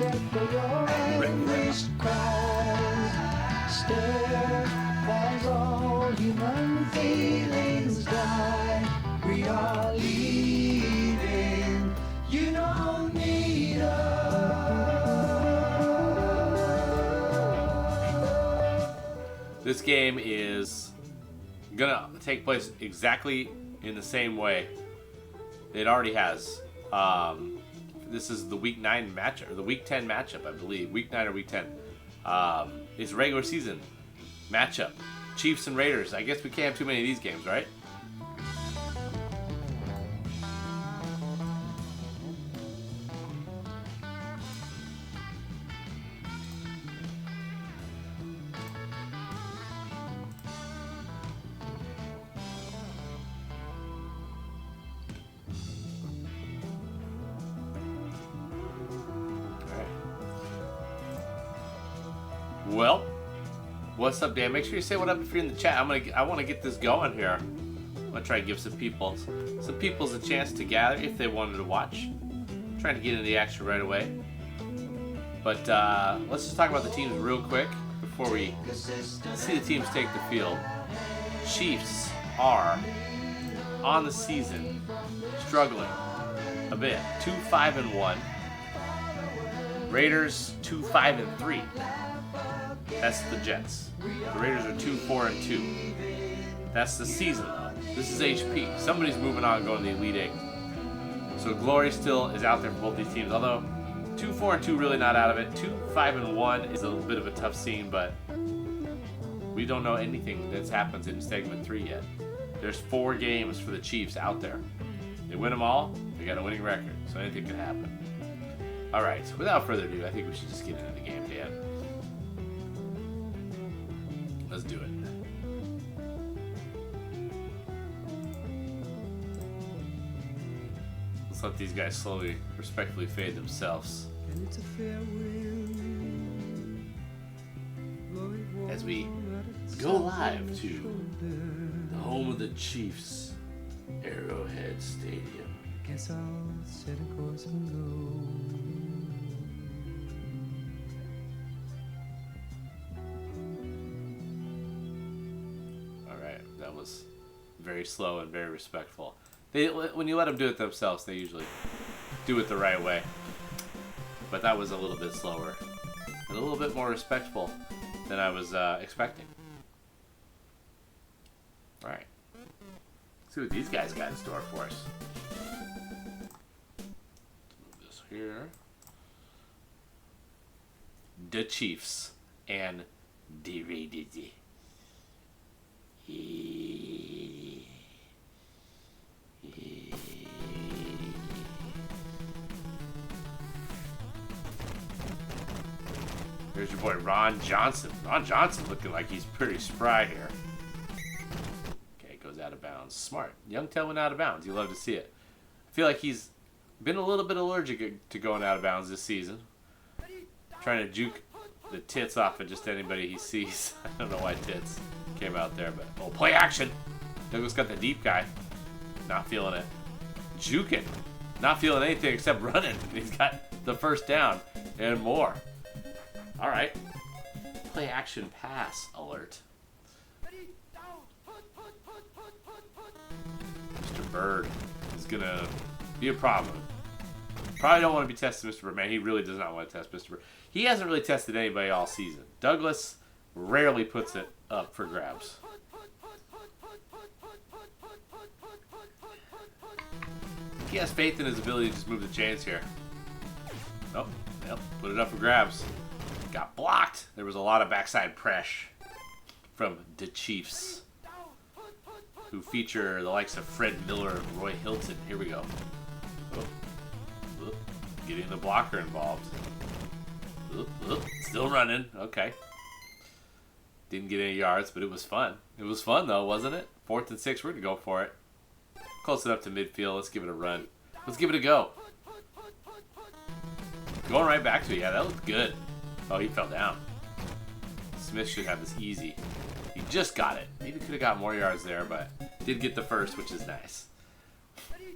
echo your missed calls. Stare as all human feelings die. We are leaving. You don't need us. This game is gonna take place exactly in the same way it already has. This is the week 9 matchup, or the week 10 matchup, I believe. Week 9 or week 10. It's regular season matchup. Chiefs and Raiders. I guess we can't have too many of these games, right? Well, what's up, Dan? Make sure you say what up if you're in the chat. I want to get this going here. I'm gonna try to give some people's a chance to gather if they wanted to watch. I'm trying to get into the action right away. But let's just talk about the teams real quick before we see the teams take the field. Chiefs are on the season struggling a bit. 2-5-1. Raiders 2-5-3. That's the Jets. The Raiders are 2-4-2. That's the season, though. This is HP. Somebody's moving on, going to the Elite Eight. So glory still is out there for both these teams. Although 2-4-2 really not out of it. 2-5-1 is a little bit of a tough scene, but we don't know anything that's happened in segment 3 yet. There's 4 games for the Chiefs out there. They win them all, they got a winning record, so anything can happen. All right, without further ado, I think we should just get into the game, Dan. Let's do it. Let's let these guys slowly, respectfully fade themselves. As we go live to the home of the Chiefs, Arrowhead Stadium. Guess I'll set a course and go. Very slow and very respectful. When you let them do it themselves, they usually do it the right way. But that was a little bit slower and a little bit more respectful than I was expecting. All right, let's see what these guys got in store for us. Move this here. The Chiefs and the Raiders. There's your boy Ron Johnson. Ron Johnson looking like he's pretty spry here. Okay, goes out of bounds. Smart. Young Tel went out of bounds. You love to see it. I feel like he's been a little bit allergic to going out of bounds this season. Trying to juke the tits off of just anybody he sees. I don't know why tits came out there, but oh, play action. Douglas got the deep guy. Not feeling it. Juking. Not feeling anything except running. He's got the first down and more. All right. Play action pass alert. Mr. Bird is going to be a problem. Probably don't want to be tested, Mr. Bird. Man, he really does not want to test Mr. Bird. He hasn't really tested anybody all season. Douglas rarely puts it up for grabs. He has faith in his ability to just move the chains here. Oh, yep, put it up for grabs. Got blocked. There was a lot of backside pressure from the Chiefs, who feature the likes of Fred Miller and Roy Hilton. Here we go. Oh, getting the blocker involved. Still running. Okay. Didn't get any yards, but it was fun. It was fun, though, wasn't it? 4th and 6. We're going to go for it. Close enough to midfield. Let's give it a run. Let's give it a go. Going right back to it. Yeah, that looked good. Oh, he fell down. Smith should have this easy. He just got it. Maybe could have got more yards there, but did get the first, which is nice.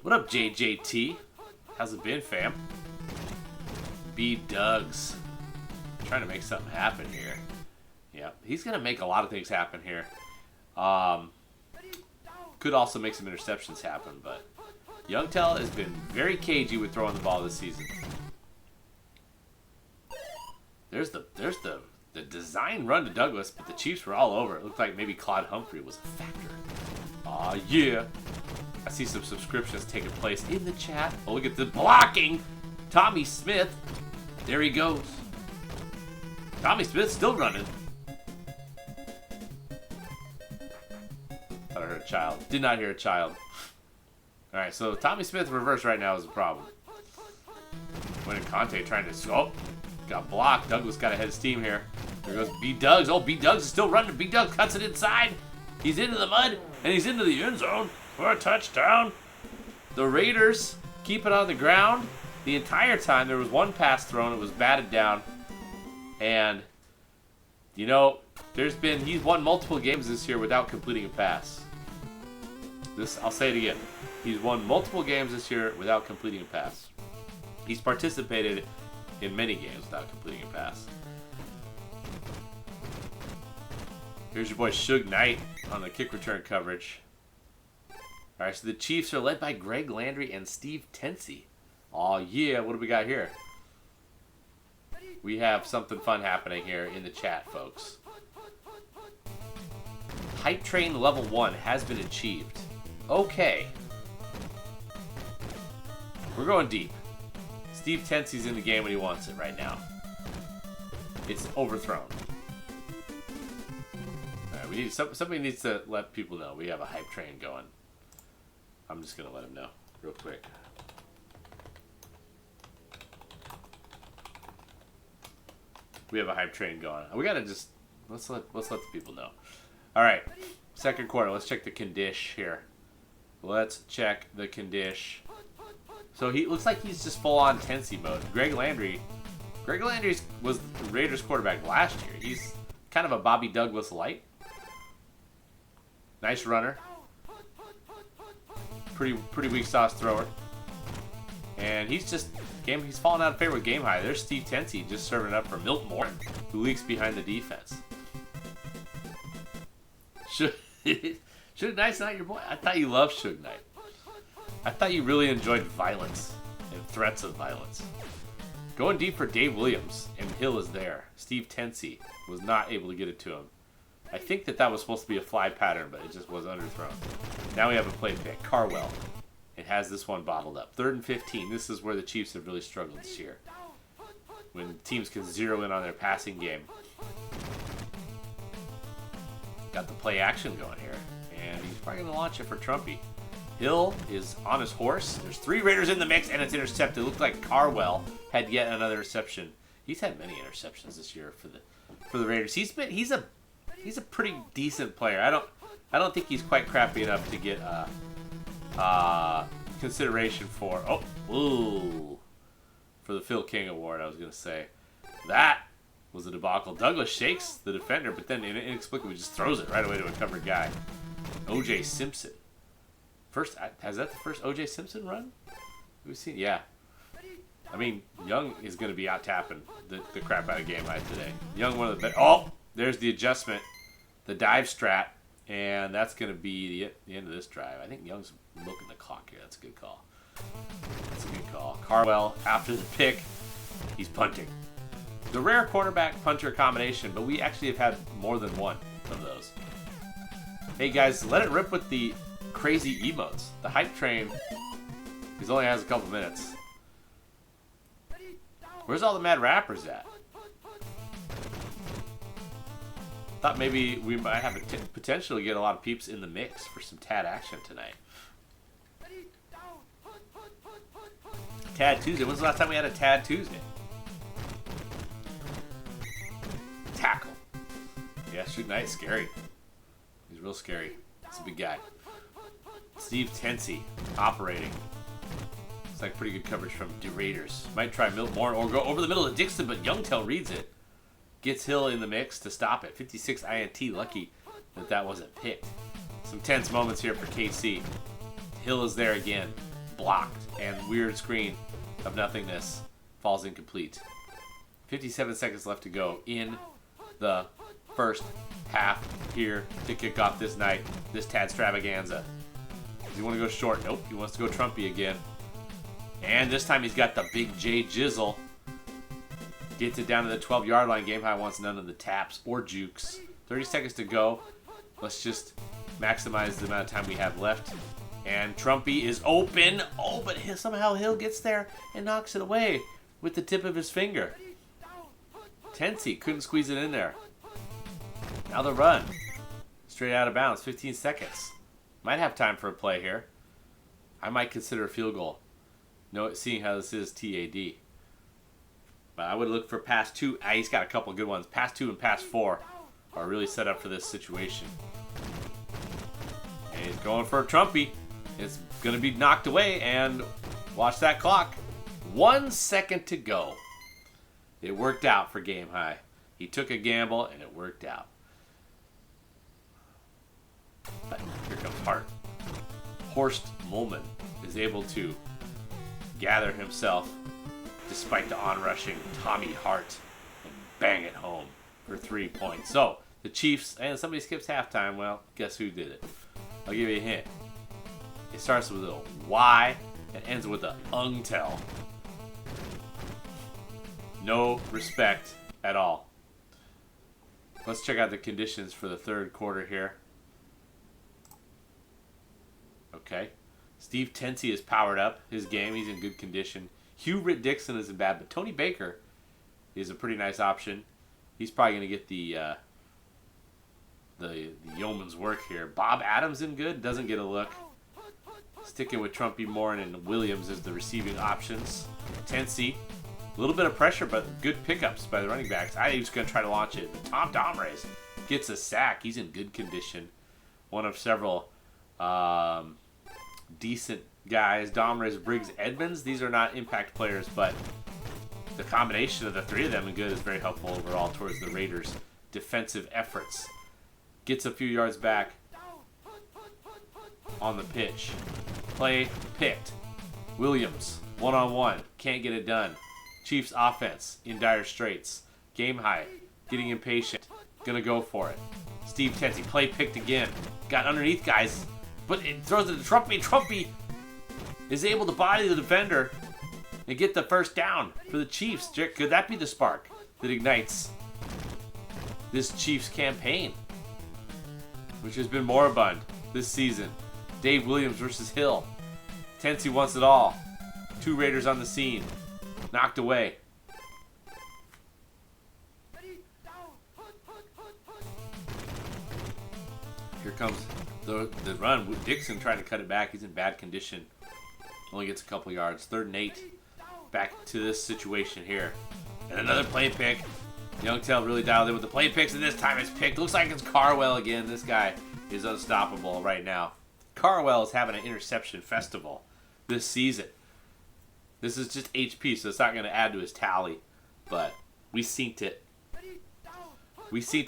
What up, JJT? How's it been, fam? B. Duggs. Trying to make something happen here. Yeah, he's going to make a lot of things happen here. Could also make some interceptions happen, but Youngtel has been very cagey with throwing the ball this season. There's the design run to Douglas, but the Chiefs were all over. It looked like maybe Claude Humphrey was a factor. Aw, yeah. I see some subscriptions taking place in the chat. Oh, look at the blocking. Tommy Smith. There he goes. Tommy Smith still running. Thought I heard a child. Did not hear a child. Alright, so Tommy Smith reverse right now is a problem. When Conte trying to... Oh, got blocked. Douglas got ahead of steam here. There goes B. Duggs. Oh, B. Duggs is still running. B. Duggs cuts it inside. He's into the mud, and he's into the end zone for a touchdown. The Raiders keep it on the ground. The entire time, there was one pass thrown. It was batted down. And, you know, he's won multiple games this year without completing a pass. I'll say it again. He's won multiple games this year without completing a pass. He's participated in many games without completing a pass. Here's your boy Suge Knight on the kick return coverage. Alright, so the Chiefs are led by Greg Landry and Steve Tensi. Aw, yeah, what do we got here? We have something fun happening here in the chat, folks. Hype Train Level 1 has been achieved. Okay. We're going deep. Steve Tensi's in the game when he wants it right now. It's overthrown. Alright, somebody needs to let people know we have a hype train going. I'm just gonna let him know real quick. We have a hype train going. We gotta just let's let the people know. All right, second quarter. Let's check the condition here. Let's check the condition. So he looks like he's just full on Tensi mode. Greg Landry was the Raiders quarterback last year. He's kind of a Bobby Douglas light. Nice runner. Pretty weak sauce thrower. And he's falling out of favor with Game High. There's Steve Tensi just serving it up for Milt Morton, who leaks behind the defense. Suge Knight's not your boy? I thought you loved Suge Knight. I thought you really enjoyed violence and threats of violence. Going deep for Dave Williams, and Hill is there. Steve Tensi was not able to get it to him. I think that was supposed to be a fly pattern, but it just was underthrown. Now we have a play pick. Carwell. It has this one bottled up. 3rd and 15. This is where the Chiefs have really struggled this year. When teams can zero in on their passing game. Got the play action going here. And he's probably going to launch it for Trumpy. Hill is on his horse. There's 3 Raiders in the mix, and it's intercepted. It looked like Carwell had yet another interception. He's had many interceptions this year for the Raiders. He's a pretty decent player. I don't think he's quite crappy enough to get consideration for for the Phil King Award. I was gonna say that was a debacle. Douglas shakes the defender, but then inexplicably just throws it right away to a covered guy. O.J. Simpson. Has that the first O.J. Simpson run we've seen? Yeah. I mean, Young is going to be out tapping the crap out of Game High today. Young, one of the best. Oh, there's the adjustment, the dive strat, and that's going to be the end of this drive. I think Young's milking the clock here. That's a good call. That's a good call. Carwell, after the pick, he's punting. The rare quarterback-punter combination, but we actually have had more than one of those. Hey, guys, let it rip with the crazy emotes. The hype train only has a couple minutes. Where's all the mad rappers at? Thought maybe we might have a potential to get a lot of peeps in the mix for some Tad action tonight. Tad Tuesday. When's the last time we had a Tad Tuesday? Tackle. Yeah, Suge Knight's scary. He's real scary. He's a big guy. Steve Tensi operating. It's like pretty good coverage from the Raiders. Might try Milt Moore or go over the middle of Dixon, but Youngtel reads it. Gets Hill in the mix to stop it. 56 INT. Lucky that wasn't picked. Some tense moments here for KC. Hill is there again. Blocked. And weird screen of nothingness. falls incomplete. 57 seconds left to go in the first half here to kick off this night, this Tadstravaganza. Does he want to go short? Nope, he wants to go Trumpy again. And this time he's got the big J Jizzle. Gets it down to the 12-yard line. Game High wants none of the taps or jukes. 30 seconds to go. Let's just maximize the amount of time we have left. And Trumpy is open. Oh, but somehow Hill gets there and knocks it away with the tip of his finger. Tensi couldn't squeeze it in there. Now the run. Straight out of bounds. 15 seconds. Might have time for a play here. I might consider a field goal. No, seeing how this is TAD. But I would look for pass 2. He's got a couple good ones. Pass 2 and pass 4 are really set up for this situation. And he's going for a Trumpy. It's going to be knocked away, and watch that clock. 1 second to go. It worked out for Game High. He took a gamble, and it worked out. But here comes Hart. Horst Mullman is able to gather himself despite the onrushing Tommy Hart and bang it home for 3 points. So, the Chiefs, and somebody skips halftime. Well, guess who did it? I'll give you a hint. It starts with a Y and ends with a ungtel. No respect at all. Let's check out the conditions for the third quarter here. Okay. Steve Tensi is powered up. His game, he's in good condition. Hugh Ritt-Dixon isn't bad, but Tony Baker is a pretty nice option. He's probably going to get the yeoman's work here. Bob Adams in good, doesn't get a look. Sticking with Trumpy, Morin, and Williams as the receiving options. Tensi, a little bit of pressure, but good pickups by the running backs. I was going to try to launch it, but Tom Domres gets a sack. He's in good condition. One of several decent guys. Domres, Briggs, Edmonds. These are not impact players, but the combination of the three of them in good is very helpful overall towards the Raiders' defensive efforts. Gets a few yards back on the pitch. Play picked. Williams, one-on-one. Can't get it done. Chiefs offense in dire straits. Game High, getting impatient. Gonna go for it. Steve Tensi, play picked again. Got underneath guys, but it throws it to Trumpy. Trumpy is able to body the defender and get the first down for the Chiefs. Could that be the spark that ignites this Chiefs campaign, which has been moribund this season? Dave Williams versus Hill. Tensi wants it all. 2 Raiders on the scene. Knocked away. Here comes the run. Dixon trying to cut it back. He's in bad condition. Only gets a couple yards. 3rd and 8. Back to this situation here. And another play pick. Youngtel really dialed in with the play picks, and this time it's picked. Looks like it's Carwell again. This guy is unstoppable right now. Carwell is having an interception festival this season. This is just HP, so it's not going to add to his tally. But we synced it.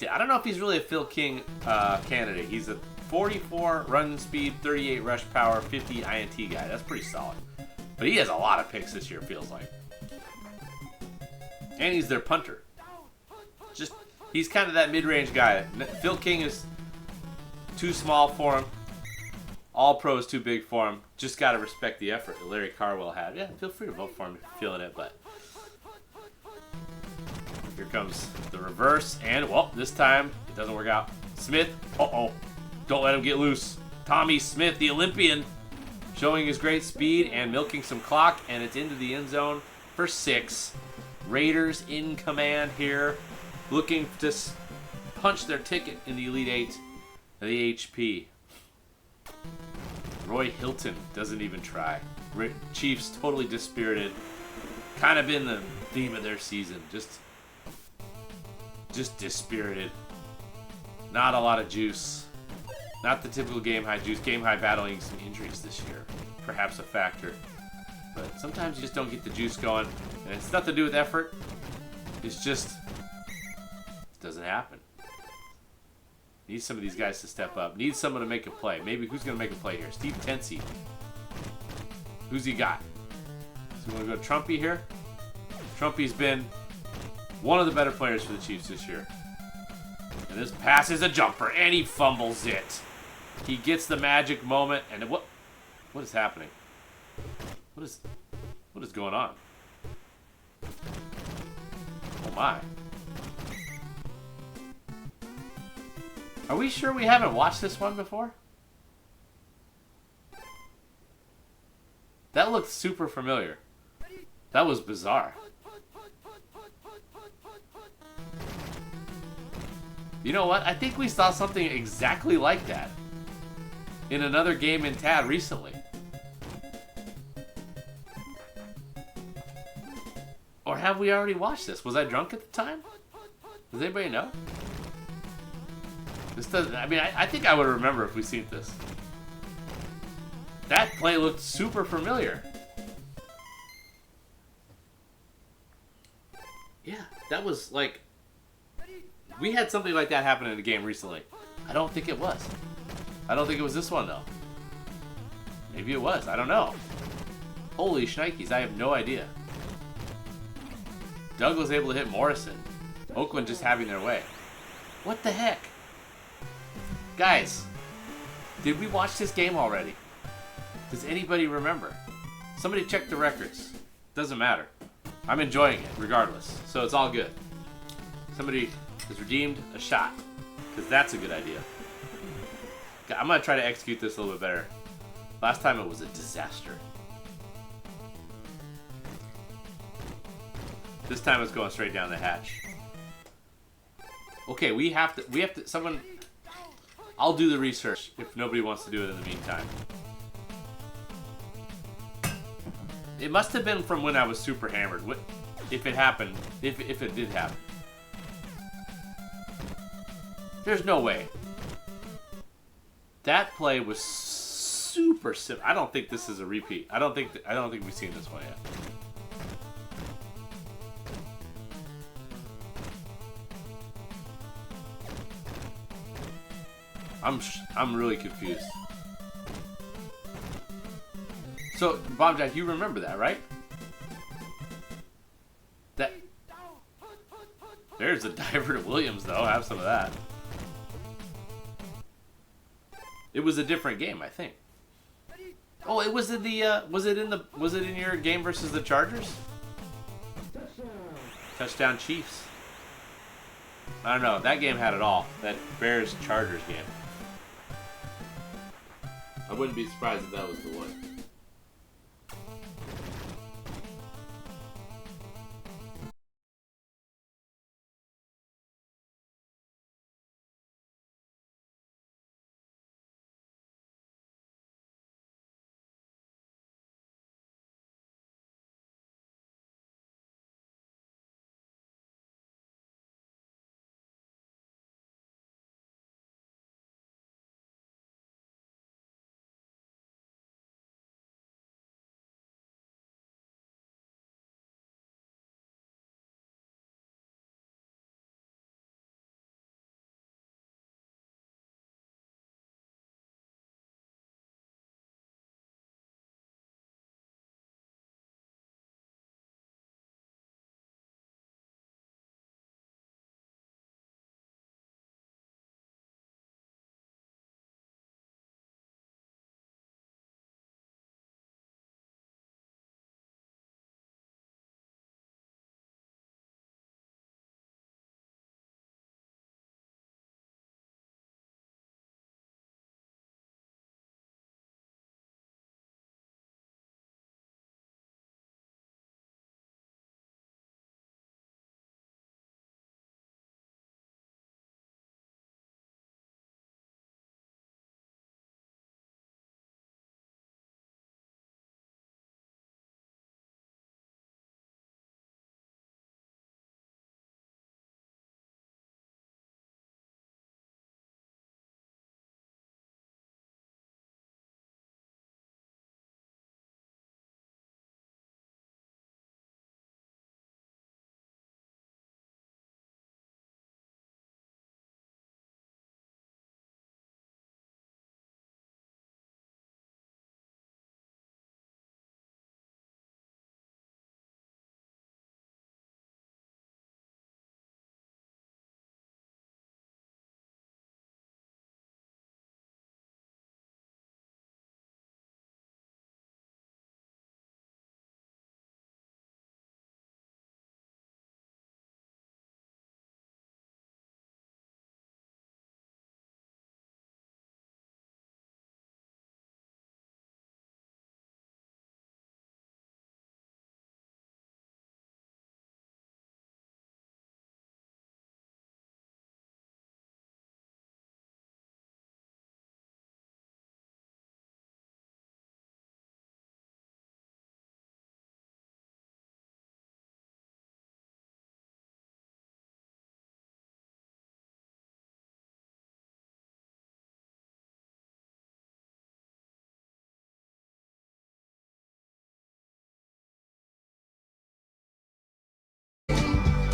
I don't know if he's really a Phil King candidate. He's a 44 run speed, 38 rush power, 50 INT guy. That's pretty solid. But he has a lot of picks this year, feels like. And he's their punter. He's kind of that mid-range guy. Phil King is too small for him. All pros too big for him. Just got to respect the effort that Larry Carwell had. Yeah, feel free to vote for him if you're feeling it, but here comes the reverse, and, well, this time it doesn't work out. Smith, don't let him get loose. Tommy Smith, the Olympian, showing his great speed and milking some clock, and it's into the end zone for 6. Raiders in command here, looking to punch their ticket in the Elite 8 of the HP. Roy Hilton doesn't even try. Chiefs totally dispirited. Kind of been the theme of their season. Just dispirited. Not a lot of juice. Not the typical Game High juice. Game High battling some injuries this year. Perhaps a factor. But sometimes you just don't get the juice going. And it's nothing to do with effort. It's just doesn't happen. Needs some of these guys to step up. Needs someone to make a play. Maybe who's going to make a play here? Steve Tensi. Who's he got? So we want to go Trumpy here? Trumpy's been one of the better players for the Chiefs this year. And this pass is a jumper, and he fumbles it. He gets the magic moment, and what is happening? What is going on? Oh my. Are we sure we haven't watched this one before? That looked super familiar. That was bizarre. You know what? I think we saw something exactly like that in another game in TAD recently. Or have we already watched this? Was I drunk at the time? Does anybody know? This doesn't. I mean, I think I would remember if we seen this. That play looked super familiar. Yeah, that was like... We had something like that happen in a game recently. I don't think it was. I don't think it was this one, though. Maybe it was. I don't know. Holy shnikes, I have no idea. Doug was able to hit Morrison. Oakland just having their way. What the heck? Guys, did we watch this game already? Does anybody remember? Somebody check the records. Doesn't matter. I'm enjoying it regardless, so it's all good. Somebody has redeemed a shot, because that's a good idea. I'm going to try to execute this a little bit better. Last time it was a disaster. This time it's going straight down the hatch. Okay, we have to, someone, I'll do the research if nobody wants to do it in the meantime. It must have been from when I was super hammered. If it happened, if it did happen. There's no way. That play was super simple. I don't think this is a repeat. I don't think we've seen this one yet. I'm really confused. So, Bob Jack, you remember that, right? There's a diver to Williams, though. Have some of that. It was a different game, I think. Oh, it was in the was it in your game versus the Chargers? Touchdown Chiefs. I don't know. That game had it all. That Bears Chargers game. I wouldn't be surprised if that was the one.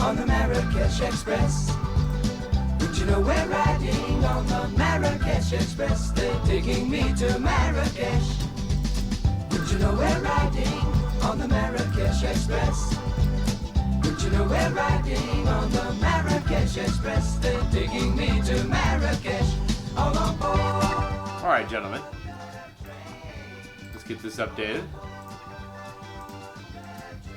on the Marrakesh Express. Would you know we're riding on the Marrakesh Express? They're taking me to Marrakesh. Would you know we're riding on the Marrakesh Express? Would you know we're riding on the Marrakesh Express? They're taking me to Marrakesh. All on board. All right, gentlemen. Let's get this updated.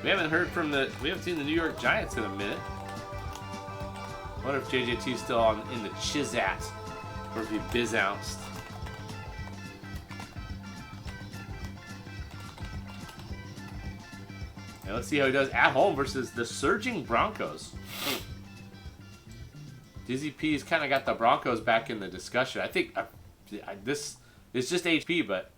We haven't seen the New York Giants in a minute. I wonder if JJT's still in the Chizat, or if he biz-ounced. And let's see how he does at home versus the surging Broncos. Dizzy P's kind of got the Broncos back in the discussion. I think this is just HP, but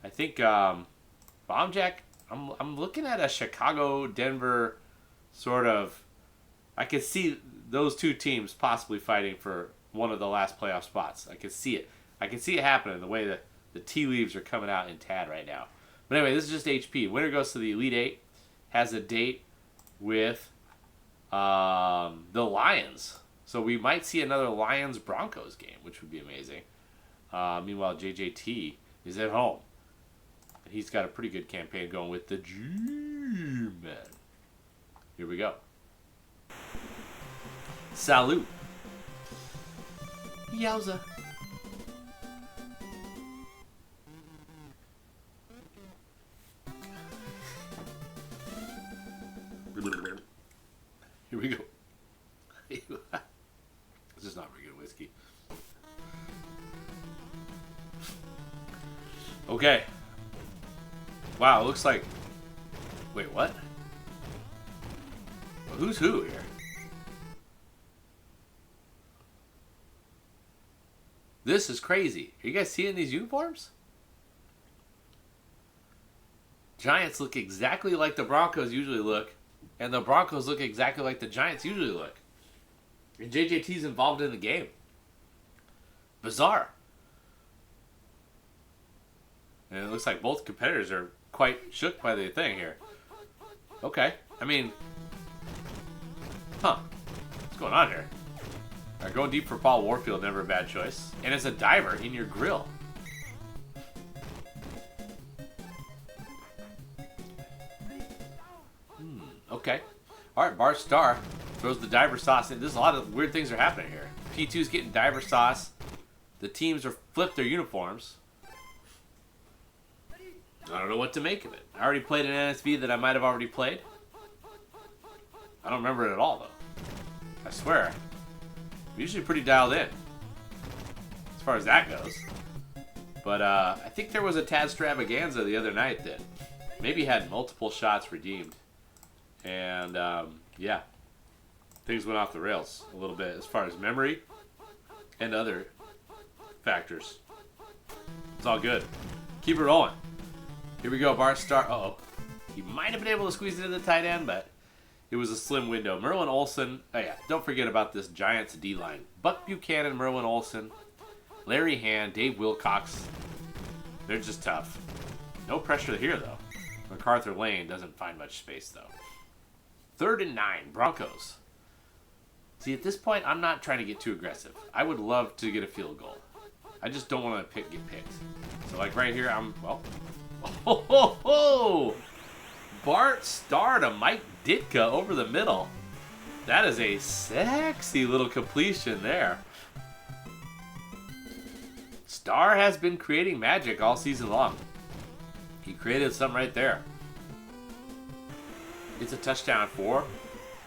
I think Bombjack. I'm looking at a Chicago-Denver sort of. I could see those two teams possibly fighting for one of the last playoff spots. I could see it. I can see it happening the way that the tea leaves are coming out in Tad right now. But anyway, this is just HP. Winner goes to the Elite Eight. Has a date with the Lions. So we might see another Lions-Broncos game, which would be amazing. Meanwhile, JJT is at home. And he's got a pretty good campaign going with the G-Men. Here we go. Salute. Yowza. Here we go. This is not very good whiskey. Okay. Wow, it looks like... Wait, what? Well, who's who here? This is crazy. Are you guys seeing these uniforms? Giants look exactly like the Broncos usually look. And the Broncos look exactly like the Giants usually look. And JJT's involved in the game. Bizarre. And it looks like both competitors are quite shook by the thing here. Okay. I mean... Huh. What's going on here? Alright, going deep for Paul Warfield, never a bad choice. And it's a diver in your grill. Okay. Alright, Bart Starr throws the diver sauce in. There's a lot of weird things are happening here. P2's getting diver sauce. The teams are flipped their uniforms. I don't know what to make of it. I already played an NSV that I might have already played. I don't remember it at all, though. I swear. I'm usually pretty dialed in. As far as that goes. But I think there was a Tad Stravaganza the other night that maybe had multiple shots redeemed. And, yeah. Things went off the rails a little bit as far as memory and other factors. It's all good. Keep it rolling. Here we go, Bart Starr. Uh-oh. He might have been able to squeeze it in the tight end, but it was a slim window. Merlin Olsen. Oh, yeah. Don't forget about this Giants D-line. Buck Buchanan, Merlin Olsen, Larry Hand, Dave Wilcox. They're just tough. No pressure here, though. MacArthur Lane doesn't find much space, though. 3rd and 9, Broncos. See, at this point, I'm not trying to get too aggressive. I would love to get a field goal. I just don't want to get picked. So, like, right here, well... Oh, ho, ho! Bart Starr to Mike Ditka over the middle. That is a sexy little completion there. Starr has been creating magic all season long. He created some right there. It's a touchdown for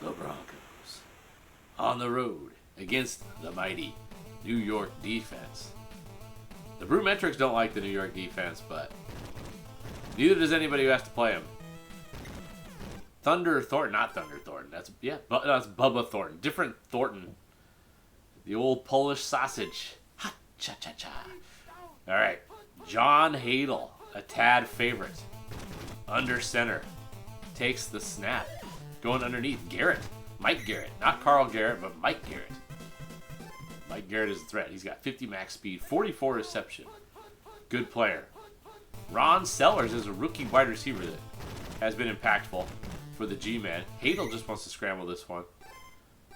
the Broncos. On the road against the mighty New York defense. The Brumetrics don't like the New York defense, but neither does anybody who has to play them. Thunder Thornton, not Thunder Thornton. That's Bubba Thornton. Different Thornton. The old Polish sausage. Ha cha cha cha. All right, John Hadel, a Tad favorite, under center, takes the snap, going underneath. Garrett, Mike Garrett, not Carl Garrett, but Mike Garrett. Mike Garrett is a threat. He's got 50 max speed, 44 reception. Good player. Ron Sellers is a rookie wide receiver that has been impactful. for the G-Man. Hadel just wants to scramble this one.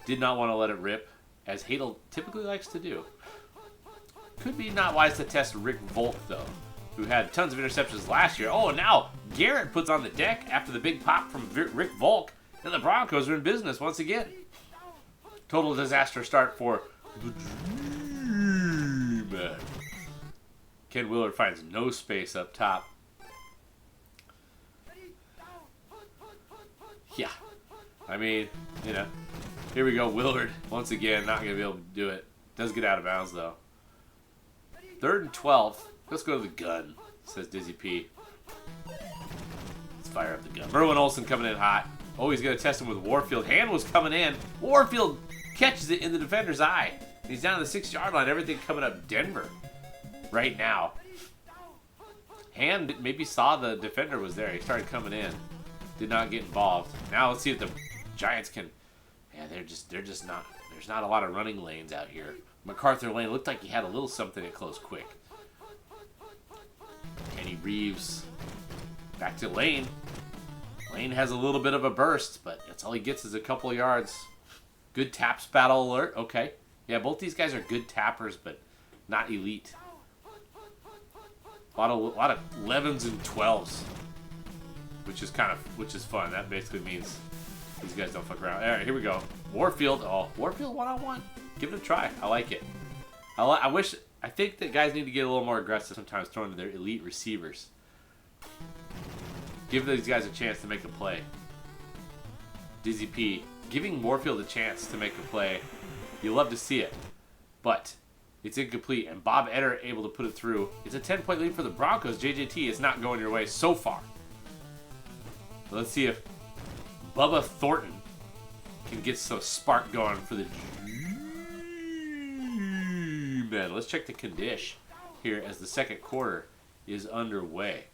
Did not want to let it rip, as Hadel typically likes to do. Could be not wise to test Rick Volk, though, who had tons of interceptions last year. Oh, and now Garrett puts on the deck after the big pop from Rick Volk, and the Broncos are in business once again. Total disaster start for the G-Man. Ken Willard finds no space up top. Yeah. I mean, you know, here we go. Willard, once again, not going to be able to do it. Does get out of bounds, though. 3rd and 12. Let's go to the gun, says Dizzy P. Let's fire up the gun. Merwin Olsen coming in hot. Oh, he's going to test him with Warfield. Hand was coming in. Warfield catches it in the defender's eye. He's down to the 6-yard line. Everything coming up Denver right now. Hand maybe saw the defender was there. He started coming in. Did not get involved. Now let's see if the Giants can. Yeah, they're just not. There's not a lot of running lanes out here. MacArthur Lane looked like he had a little something at close quick. Kenny Reeves back to Lane. Lane has a little bit of a burst, but that's all he gets is a couple of yards. Good taps battle alert. Okay. Yeah, both these guys are good tappers, but not elite. A lot of 11s and 12s, which is fun. That basically means these guys don't fuck around. All right, here we go. Warfield. Oh, Warfield one-on-one. Give it a try. I like it. I think that guys need to get a little more aggressive sometimes throwing to their elite receivers. Give these guys a chance to make a play. Dizzy P giving Warfield a chance to make a play. You love to see it, but it's incomplete, and Bob Etter able to put it through. It's a 10-point lead for the Broncos. JJT is not going your way so far. Let's see if Bubba Thornton can get some spark going for the G-Men. Let's check the condition here as the second quarter is underway.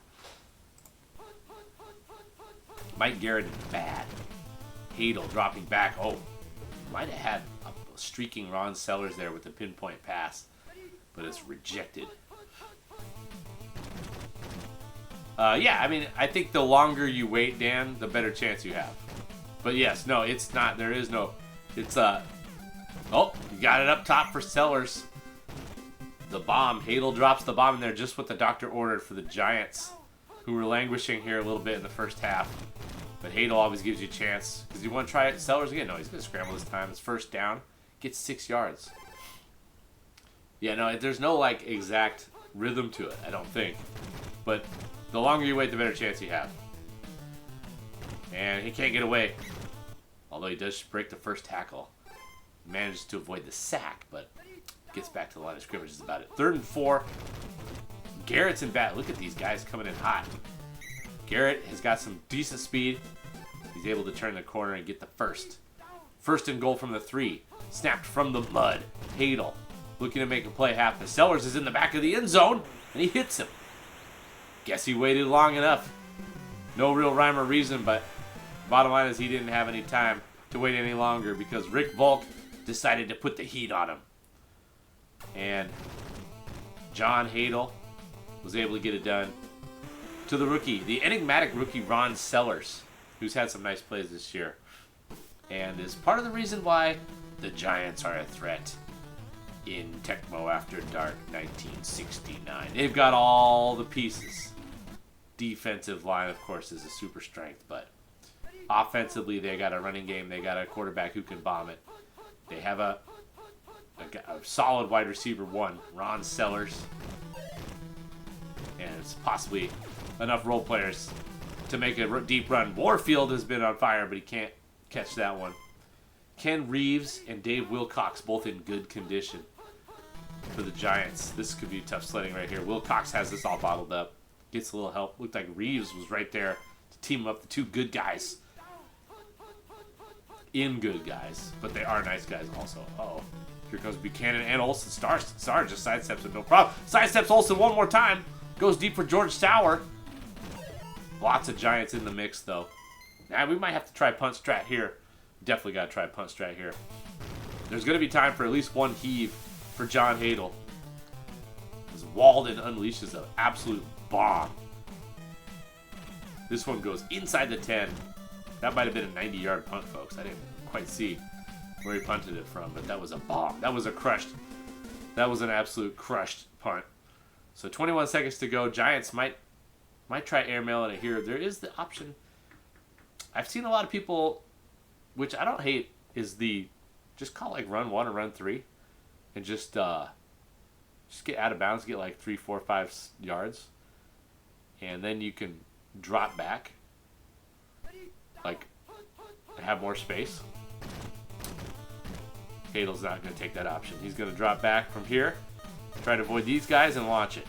Mike Garrett is bad. Hadel dropping back. Oh, might have had a streaking Ron Sellers there with the pinpoint pass, but it's rejected. Yeah, I mean, I think the longer you wait, Dan, the better chance you have. But yes, no, it's not. There is no. It's oh, you got it up top for Sellers. The bomb. Hadel drops the bomb in there, just what the doctor ordered for the Giants, who were languishing here a little bit in the first half. But Hadel always gives you a chance. Because you want to try it. Sellers again. No, he's going to scramble this time. It's first down. Gets 6 yards. Yeah, no, there's no, like, exact rhythm to it, I don't think. But the longer you wait, the better chance you have. And he can't get away. Although he does break the first tackle. Manages to avoid the sack, but gets back to the line of scrimmage is about it. 3rd and 4. Garrett's in bat. Look at these guys coming in hot. Garrett has got some decent speed. He's able to turn the corner and get the first. 1st and goal from the 3. Snapped from the mud. Hadel looking to make a play happen. Sellers is in the back of the end zone, and he hits him. Guess he waited long enough. No real rhyme or reason, but bottom line is he didn't have any time to wait any longer because Rick Volk decided to put the heat on him. And John Hadel was able to get it done. To the rookie, the enigmatic rookie Ron Sellers, who's had some nice plays this year, and is part of the reason why the Giants are a threat in Tecmo After Dark 1969. They've got all the pieces. Defensive line, of course, is a super strength, but offensively, they got a running game. They got a quarterback who can bomb it. They have a solid wide receiver one, Ron Sellers, and it's possibly enough role players to make a deep run. Warfield has been on fire, but he can't catch that one. Ken Reeves and Dave Wilcox both in good condition for the Giants. This could be tough sledding right here. Wilcox has this all bottled up. Gets a little help. Looked like Reeves was right there to team up the two good guys. Good guys, but they are nice guys also. Uh-oh. Here comes Buchanan and Olsen. Star just sidesteps it, no problem. Sidesteps Olsen one more time. Goes deep for George Sauer. Lots of Giants in the mix, though. Now, we might have to try punt strat here. Definitely got to try punt strat here. There's going to be time for at least one heave for John Hadel. As Walden unleashes an absolute bomb. This one goes inside the 10. That might have been a 90-yard punt, folks. I didn't quite see where he punted it from, but that was a bomb. That was an absolute crushed punt. So 21 seconds to go. Giants might try airmailing it here. There is the option. I've seen a lot of people, which I don't hate, is the just call like run 1 or run 3 and just get out of bounds, get like 3, 4, 5 yards, and then you can drop back, like have more space. Hadel's not going to take that option. He's going to drop back from here, try to avoid these guys and launch it.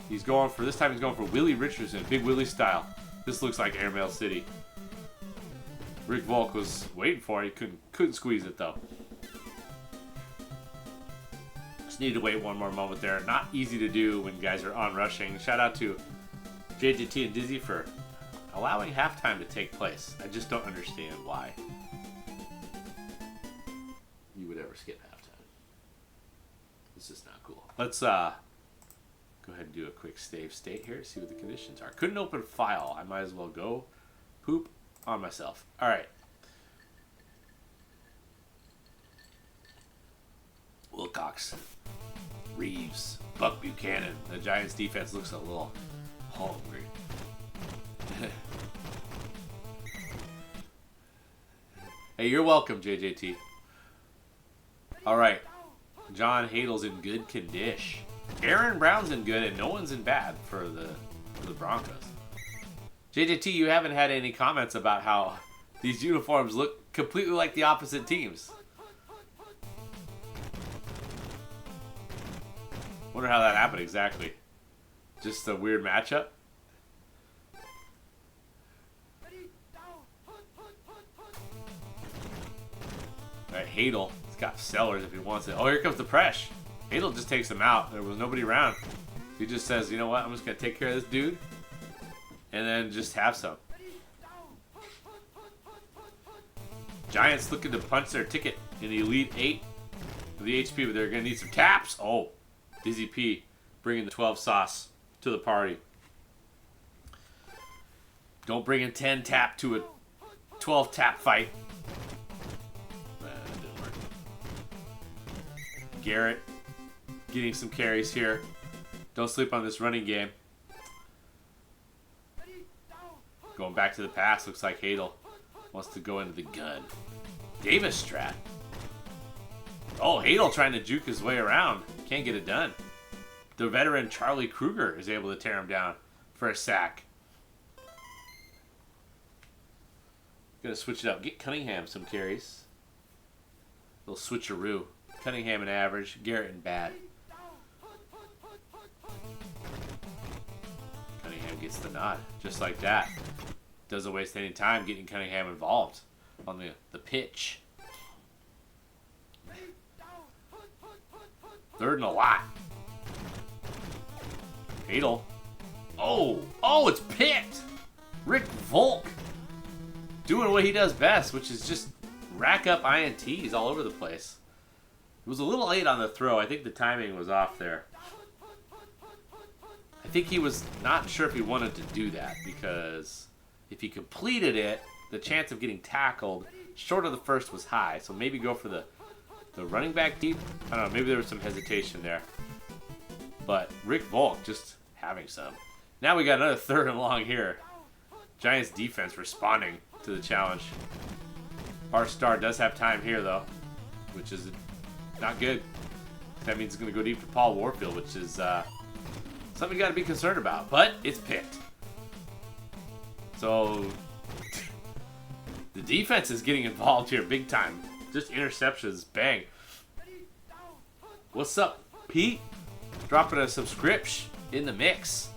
He's going for, this time he's going for Willie Richardson, Big Willie style. This looks like Airmail City. Rick Volk was waiting for it. He couldn't squeeze it though. Just needed to wait one more moment there. Not easy to do when guys are on rushing. Shout out to JJT and Dizzy for allowing halftime to take place. I just don't understand why you would ever skip halftime. It's just not cool. Let's go ahead and do a quick save state here, see what the conditions are. Couldn't open file. I might as well go poop on myself. All right. Wilcox, Reeves, Buck Buchanan. The Giants defense looks a little hungry. Hey, you're welcome, JJT. All right. John Hadel's in good condition. Aaron Brown's in good, and no one's in bad for the Broncos. JJT, you haven't had any comments about how these uniforms look completely like the opposite teams. Wonder how that happened exactly. Just a weird matchup? Alright, Hadel. He's got Sellers if he wants it. Oh, here comes the press. Hadel just takes him out. There was nobody around. He just says, you know what, I'm just going to take care of this dude. And then just have some. Giants looking to punch their ticket in the Elite 8 of the HP, but they're going to need some taps. Oh, Dizzy P bringing the 12 sauce to the party. Don't bring a 10 tap to a 12 tap fight. That didn't work. Garrett getting some carries here. Don't sleep on this running game. Going back to the pass, looks like Hadel wants to go into the gun. Davis strat. Oh, Hadel trying to juke his way around. Can't get it done. The veteran Charlie Kruger is able to tear him down for a sack. Gonna switch it up. Get Cunningham some carries. Little switcheroo. Cunningham in average, Garrett in bad. Cunningham gets the nod, just like that. Doesn't waste any time getting Cunningham involved on the pitch. 3rd and a lot. Hadel. Oh, it's picked. Rick Volk doing what he does best, which is just rack up INTs all over the place. It was a little late on the throw. I think the timing was off there. I think he was not sure if he wanted to do that because if he completed it, the chance of getting tackled short of the first was high. So maybe go for the running back deep. I don't know. Maybe there was some hesitation there. But Rick Volk just having some. Now we got another 3rd and long here. Giants defense responding to the challenge. Our star does have time here though, which is not good. That means it's going to go deep to Paul Warfield, which is something you got to be concerned about. But it's picked. So the defense is getting involved here big time. Just interceptions, bang. What's up, Pete? Dropping a subscription in the mix.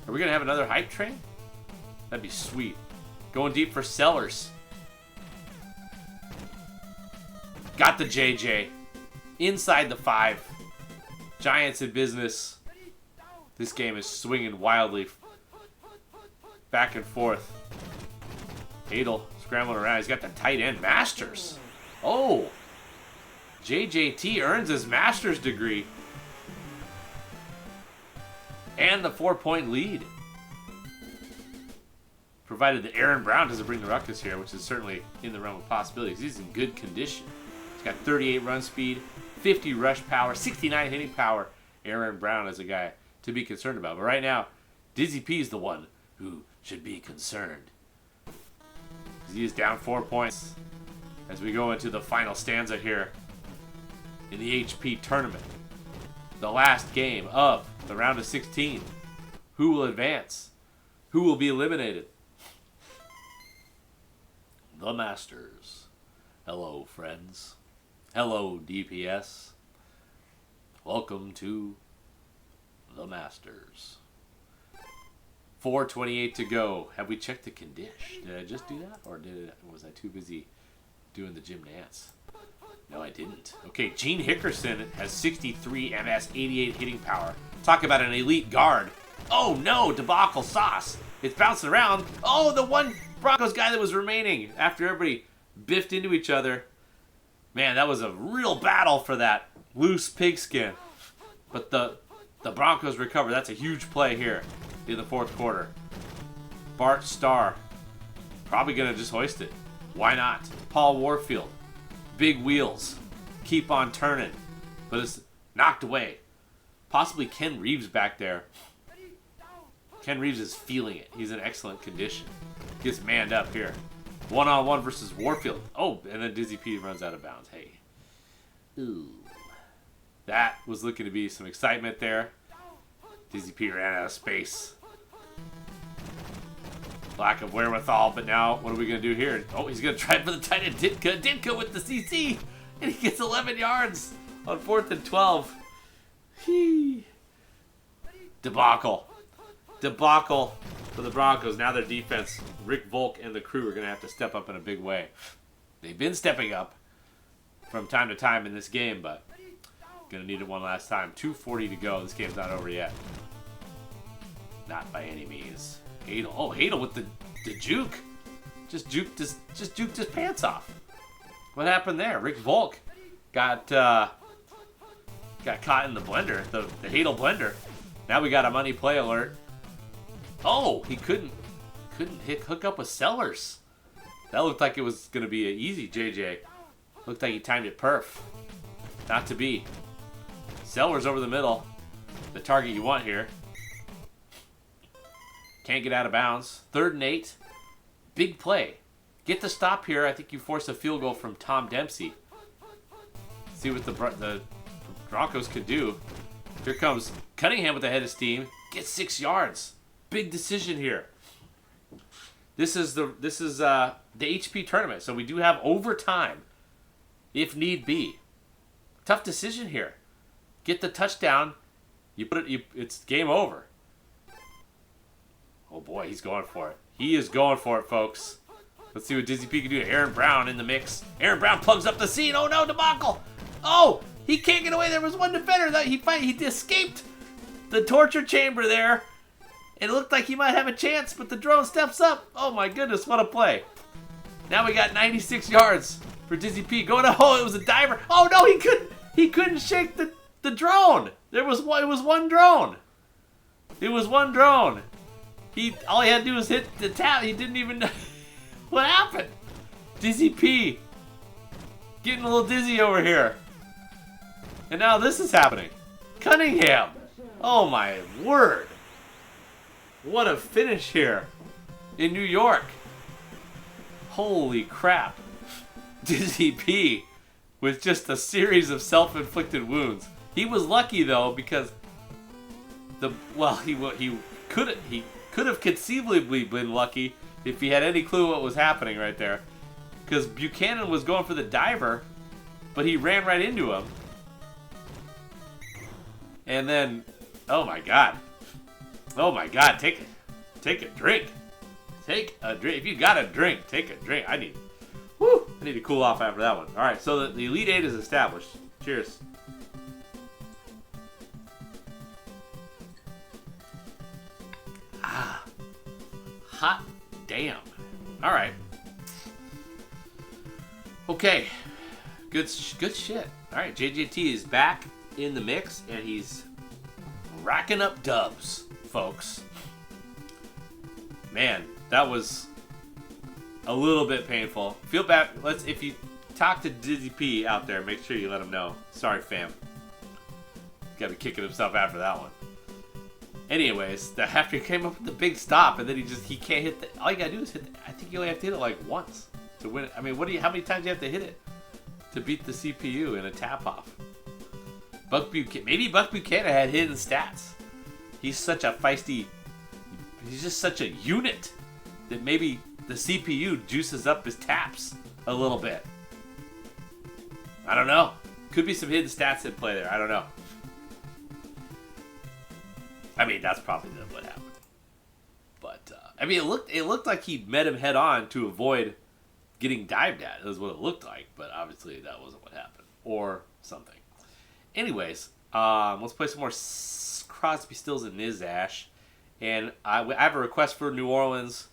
Are we going to have another hype train? That'd be sweet. Going deep for Sellers. Got the JJ. Inside the 5. Giants in business. This game is swinging wildly. Back and forth. Hadel scrambling around. He's got the tight end. Masters. Oh. JJT earns his master's degree. And the 4-point lead. provided that Aaron Brown doesn't bring the ruckus here, which is certainly in the realm of possibilities. He's in good condition. He's got 38 run speed, 50 rush power, 69 hitting power. Aaron Brown is a guy to be concerned about. But right now, Dizzy P is the one who should be concerned. He is down 4 points as we go into the final stanza here in the HP tournament. The last game of the round of 16. Who will advance? Who will be eliminated? The Masters. Hello, friends. Hello, DPS. Welcome to the Masters. 4:28 to go. Have we checked the condition? Did I just do that? Or was I too busy doing the gym dance? No, I didn't. Okay, Gene Hickerson has 63 MS, 88 hitting power. Talk about an elite guard. Oh no, debacle sauce. It's bouncing around. Oh, the one Broncos guy that was remaining after everybody biffed into each other. Man, that was a real battle for that loose pigskin. But the Broncos recover. That's a huge play here in the fourth quarter. Bart Starr probably going to just hoist it. Why not? Paul Warfield. Big wheels. Keep on turning. But it's knocked away. Possibly Ken Reeves back there. Ken Reeves is feeling it. He's in excellent condition. Gets manned up here. One-on-one versus Warfield. Oh, and then Dizzy P runs out of bounds. Hey. Ooh. That was looking to be some excitement there. Dizzy P ran out of space. Lack of wherewithal, but now what are we going to do here? Oh, he's going to try for the tight end. Ditka with the CC. And he gets 11 yards on 4th and 12. Debacle for the Broncos. Now their defense, Rick Volk and the crew are going to have to step up in a big way. They've been stepping up from time to time in this game, but going to need it one last time. 2:40 to go. This game's not over yet. Not by any means. Hadel. Oh, Hadel with the juke. Just juked his pants off. What happened there? Rick Volk got caught in the blender, the Hadel blender. Now we got a money play alert. Oh, he couldn't hook up with Sellers. That looked like it was going to be an easy JJ. Looked like he timed it perf. Not to be. Sellers over the middle. The target you want here. Can't get out of bounds. 3rd and 8. Big play. Get the stop here. I think you force a field goal from Tom Dempsey. See what the Broncos could do. Here comes Cunningham with the head of steam. Gets 6 yards. Big decision here. This is the HP tournament, so we do have overtime if need be. Tough decision here. Get the touchdown. It's game over. Oh boy, he's going for it. He is going for it, folks. Let's see what Dizzy P can do. Aaron Brown in the mix. Aaron Brown plugs up the seam. Oh no, debacle. Oh, he can't get away. There was one defender that he escaped the torture chamber there. It looked like he might have a chance, but the drone steps up. Oh my goodness, what a play. Now we got 96 yards for Dizzy P. Going to, oh, it was a diver. Oh no, he couldn't shake the drone. It was one drone. It was one drone. All he had to do was hit the tab. He didn't even know what happened. Dizzy P getting a little dizzy over here. And now this is happening. Cunningham. Oh my word. What a finish here in New York. Holy crap. Dizzy P with just a series of self-inflicted wounds. He was lucky though because he could have conceivably been lucky if he had any clue what was happening right there. Because Buchanan was going for the diver, but he ran right into him. And then, oh my God. Oh my God, take a drink. Take a drink. If you got a drink, take a drink. I need to cool off after that one. All right, so the Elite Eight is established. Cheers. Ah, hot damn. All right. Okay, good shit. All right, JJT is back in the mix, and he's racking up dubs, folks. Man, that was a little bit painful. Feel bad. If you talk to Dizzy P out there, make sure you let him know. Sorry, fam. Got to be kicking himself after that one. Anyways, after he came up with the big stop, and then he can't hit the. All you gotta do is hit. I think you only have to hit it like once to win it. I mean, how many times do you have to hit it to beat the CPU in a tap off? Maybe Buck Buchanan had hidden stats. He's such a feisty. He's just such a unit that maybe the CPU juices up his taps a little bit. I don't know. Could be some hidden stats in play there. I don't know. I mean, that's probably what happened. But I mean, it looked like he met him head on to avoid getting dived at. Is what it looked like. But obviously, that wasn't what happened, or something. Anyways, let's play some more Crosby, Stills, and Niz Ash. And I have a request for New Orleans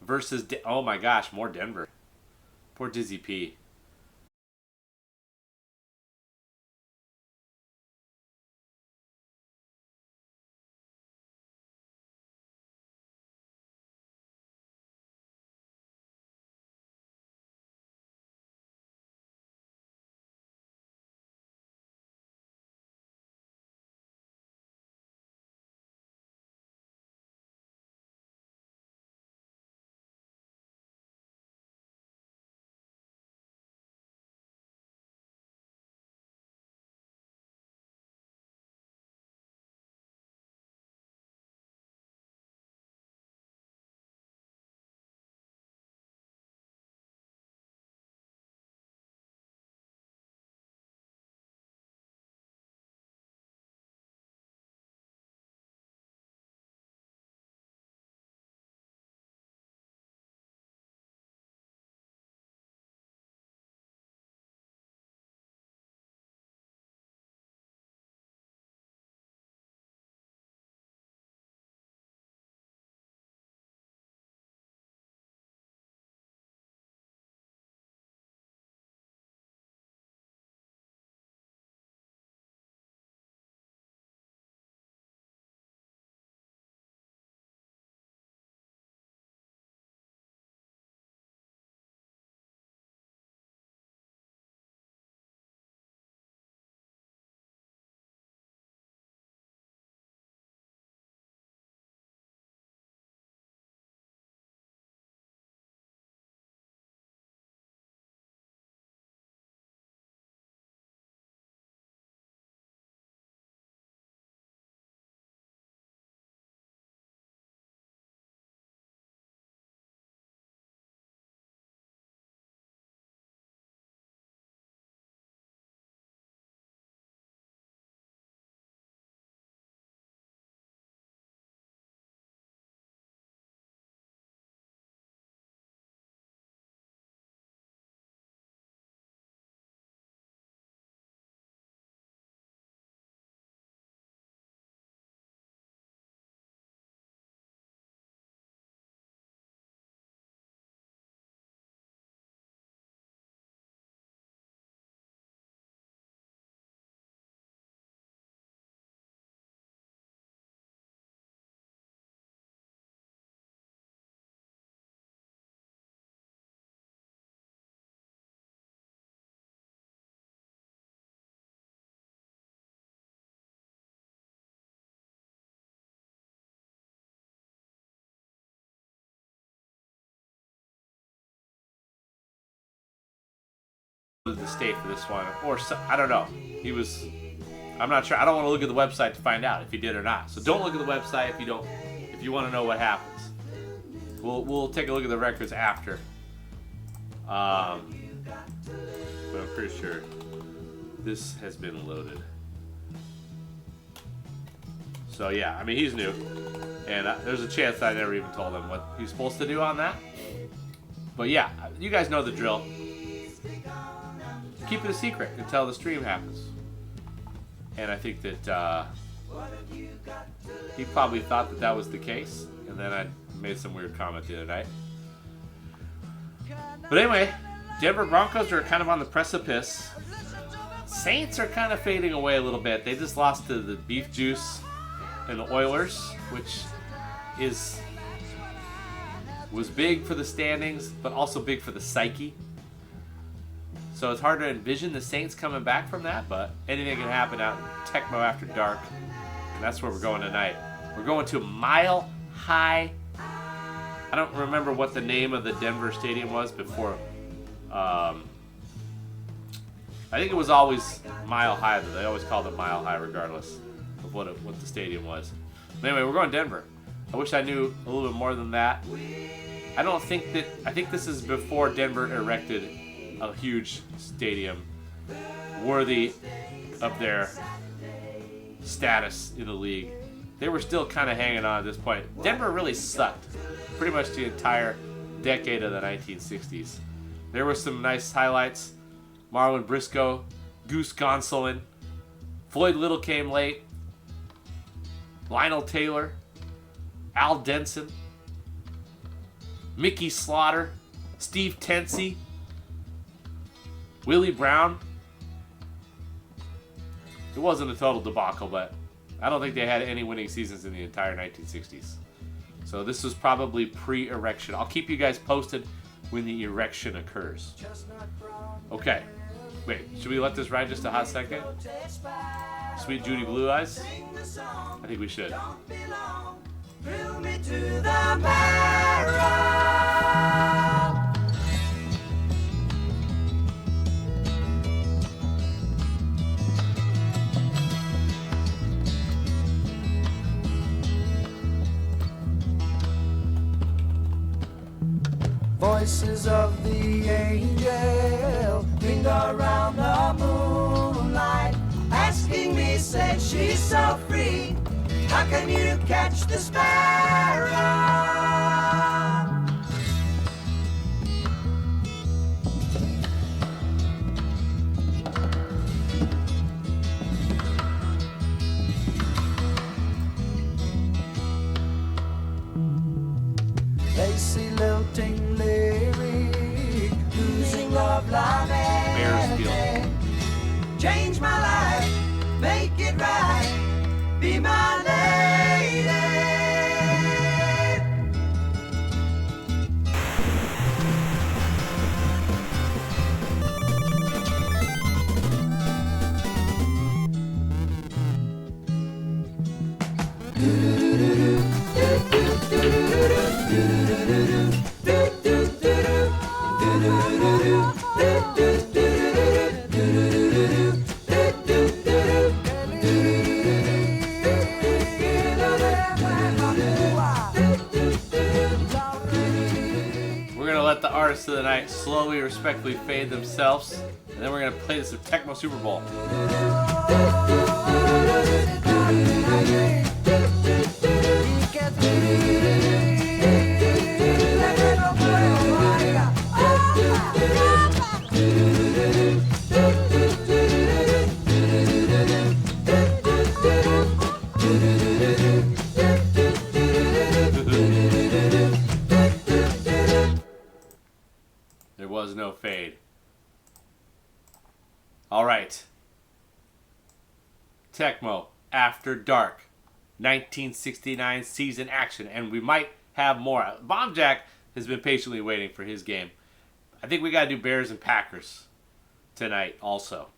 versus... oh my gosh, more Denver. Poor Dizzy P. The state for this one, or I don't know. I'm not sure. I don't want to look at the website to find out if he did or not. So don't look at the website if you want to know what happens. We'll take a look at the records after. But I'm pretty sure this has been loaded. So yeah, I mean he's new, and there's a chance that I never even told him what he's supposed to do on that. But yeah, you guys know the drill. Keep it a secret until the stream happens. And I think that he probably thought that was the case, and then I made some weird comment the other night. But anyway, Denver Broncos are kind of on the precipice. Saints are kind of fading away a little bit. They just lost to the Beef Juice and the Oilers, which is was big for the standings, but also big for the psyche. So it's hard to envision the Saints coming back from that, but anything can happen out in Tecmo After Dark. And that's where we're going tonight. We're going to Mile High. I don't remember what the name of the Denver stadium was before. I think it was always Mile High. They always called it Mile High regardless of what the stadium was. But anyway, we're going to Denver. I wish I knew a little bit more than that. I think this is before Denver erected a huge stadium worthy of their status in the league. They were still kind of hanging on at this point. Denver really sucked pretty much the entire decade of the 1960s. There were some nice highlights. Marlon Briscoe, Goose Gonsolin, Floyd Little came late, Lionel Taylor, Al Denson, Mickey Slaughter, Steve Tensey, Willie Brown. It wasn't a total debacle, but I don't think they had any winning seasons in the entire 1960s. So this was probably pre-erection. I'll keep you guys posted when the erection occurs. Okay. Wait, should we let this ride just a hot second? Sweet Judy Blue Eyes? I think we should. Thrill me to the marrow. Voices of the angel ring around the moonlight, asking me, say she's so free, how can you catch the sparrow? Lacy lilting lyric, losing love lament. Change my life, make it right, be my lady. Artists of the night slowly, respectfully fade themselves, and then we're gonna play this Tecmo Super Bowl. There was no fade. All right. Tecmo After Dark, 1969 season action, and we might have more. Bomb Jack has been patiently waiting for his game. I think we got to do Bears and Packers tonight also.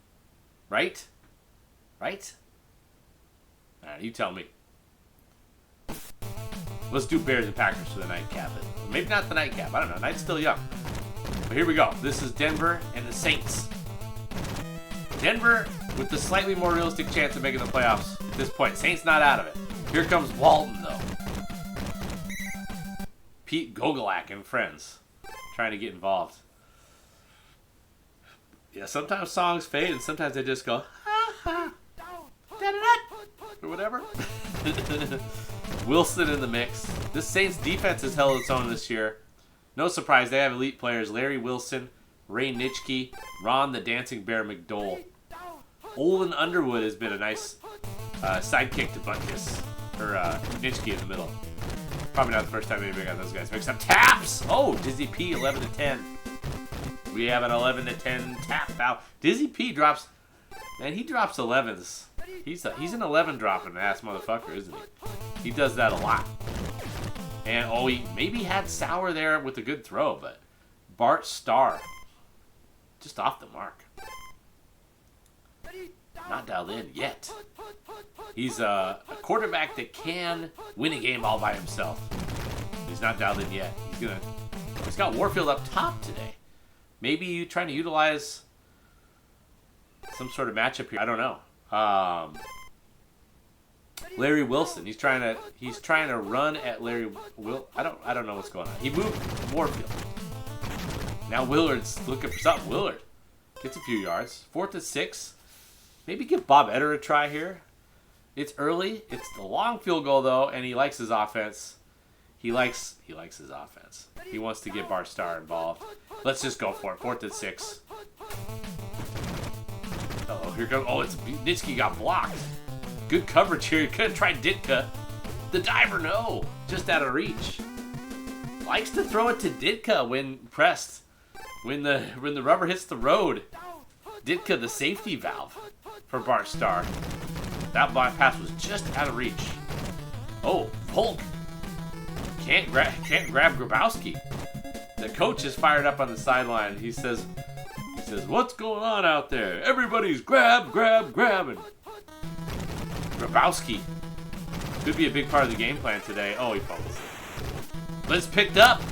Right? Right? All right, you tell me. Let's do Bears and Packers for the nightcap. Maybe not the nightcap. I don't know. Night's still young. But here we go. This is Denver and the Saints. Denver with the slightly more realistic chance of making the playoffs at this point. Saints not out of it. Here comes Walton, though. Pete Gogolak and friends trying to get involved. Yeah, sometimes songs fade and sometimes they just go, ha ha, or whatever. Wilson in the mix. This Saints defense has held its own this year. No surprise, they have elite players. Larry Wilson, Ray Nitschke, Ron the Dancing Bear McDole. Olin Underwood has been a nice sidekick to Butkus, or Nitschke in the middle. Probably not the first time anybody got those guys mixed up. Taps! Oh, Dizzy P, 11 to 10. We have an 11 to 10 tap foul. Dizzy P drops, man, he drops 11s. He's an 11 dropping ass motherfucker, isn't he? He does that a lot. And, oh, he maybe had Sauer there with a good throw, but Bart Starr just off the mark. Not dialed in yet. He's a quarterback that can win a game all by himself. He's not dialed in yet. He's got Warfield up top today. Maybe trying to utilize some sort of matchup here. I don't know. Larry Wilson. He's trying to run at Larry I don't know what's going on. He moved Warfield. Now Willard's looking for something. Willard gets a few yards. 4th and 6. Maybe give Bob Etter a try here. It's early. It's the long field goal though, and he likes his offense. He likes his offense. He wants to get Bart Starr involved. Let's just go for it. 4th and 6. Oh, here comes. Oh, Nitschke got blocked. Good coverage here. Could have tried Ditka. The diver, no, just out of reach. Likes to throw it to Ditka when pressed. When the rubber hits the road. Ditka, the safety valve for Bart Starr. That pass was just out of reach. Oh, Polk can't grab Grabowski. The coach is fired up on the sideline. He says, "What's going on out there? Everybody's grabbing." Grabowski could be a big part of the game plan today. Oh, he fumbles it. But it's picked up.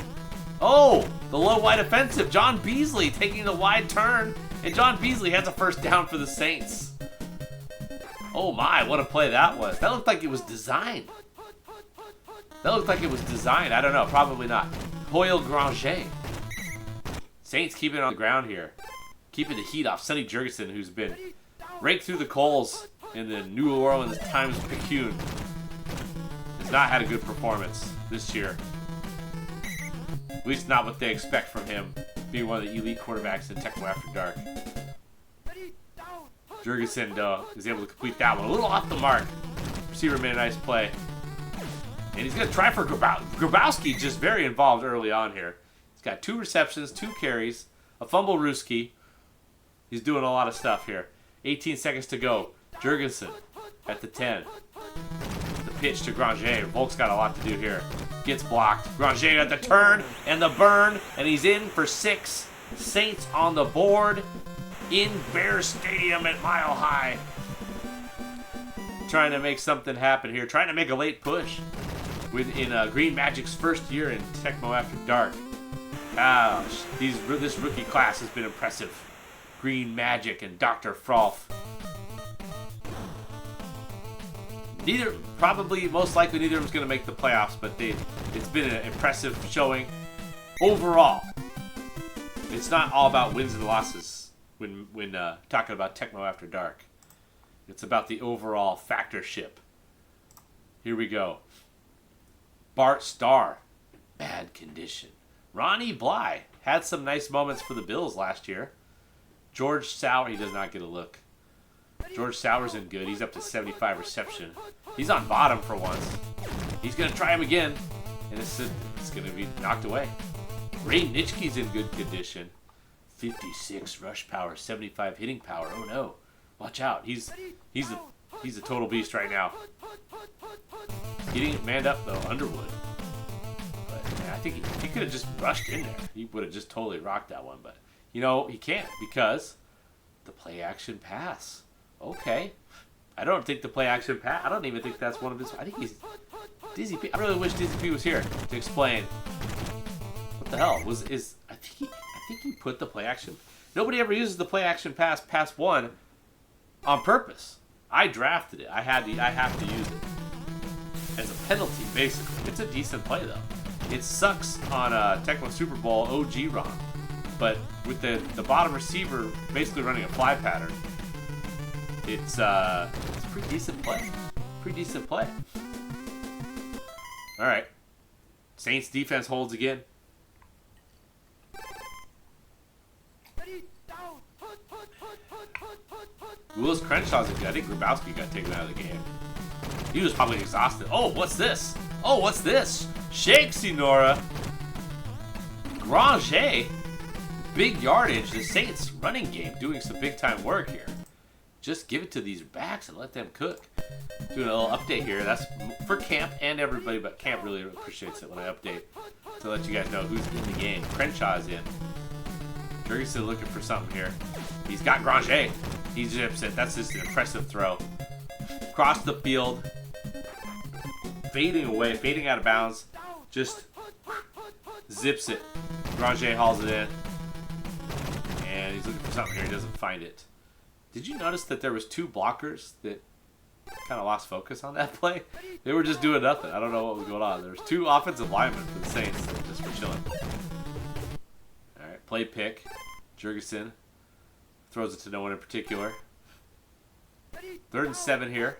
Oh, the low wide offensive. John Beasley taking the wide turn. And John Beasley has a first down for the Saints. Oh my, what a play that was. That looked like it was designed. I don't know, probably not. Hoyle Granger. Saints keeping it on the ground here. Keeping the heat off Sonny Jurgensen, who's been raked through the coals in the New Orleans Times-Picayune. Has not had a good performance this year. At least not what they expect from him, being one of the elite quarterbacks in Tecmo After Dark. Jurgensen is able to complete that one. A little off the mark. Receiver made a nice play. And he's going to try for Grabowski, just very involved early on here. He's got 2 receptions, 2 carries, a fumble Ruski. He's doing a lot of stuff here. 18 seconds to go. Jurgensen at the 10. The pitch to Granger. Volk's got a lot to do here. Gets blocked. Granger at the turn and the burn. And he's in for 6. Saints on the board in Bears Stadium at Mile High. Trying to make something happen here. Trying to make a late push in Green Magic's first year in Tecmo After Dark. Gosh, this rookie class has been impressive. Green Magic and Dr. Frolf. Most likely neither of them's going to make the playoffs, but it's been an impressive showing. Overall, it's not all about wins and losses when talking about Tecmo After Dark. It's about the overall factorship. Here we go. Bart Starr, bad condition. Ronnie Bly had some nice moments for the Bills last year. George Sauer, he does not get a look. George Sauer's in good. He's up to 75 reception. He's on bottom for once. He's going to try him again, and it's going to be knocked away. Ray Nitschke's in good condition. 56 rush power, 75 hitting power. Oh no. Watch out. He's a total beast right now. Getting manned up though, Underwood. But man, I think he could have just rushed in there. He would have just totally rocked that one, but he can't because the play action pass. Okay. I don't think the play action pass. I don't even think that's one of his. I think he's Dizzy P. I really wish Dizzy P was here to explain what the hell I think he put the play action. Nobody ever uses the play action pass 1 on purpose. I drafted it. I have to use it as a penalty, basically. It's a decent play though. It sucks on Tecmo Super Bowl OG ROM, but with the bottom receiver basically running a fly pattern, it's a pretty decent play. All right, Saints defense holds again. Willis Crenshaw's a good. I think Grabowski got taken out of the game. He was probably exhausted. Oh, what's this? Shake, Senora. Granger. Big yardage. The Saints running game doing some big time work here. Just give it to these backs and let them cook. Doing a little update here. That's for Camp and everybody, but Camp really appreciates it when I update to let you guys know who's in the game. Crenshaw's in. Jurgensen looking for something here. He's got Granger. He zips it. That's just an impressive throw. Across the field. Fading away. Fading out of bounds. Just zips it. Granger hauls it in. And he's looking for something here. He doesn't find it. Did you notice that there was 2 blockers that kind of lost focus on that play? They were just doing nothing. I don't know what was going on. There was 2 offensive linemen for the Saints that just were chilling. All right, play pick. Jurgensen throws it to no one in particular. 3rd and 7 here.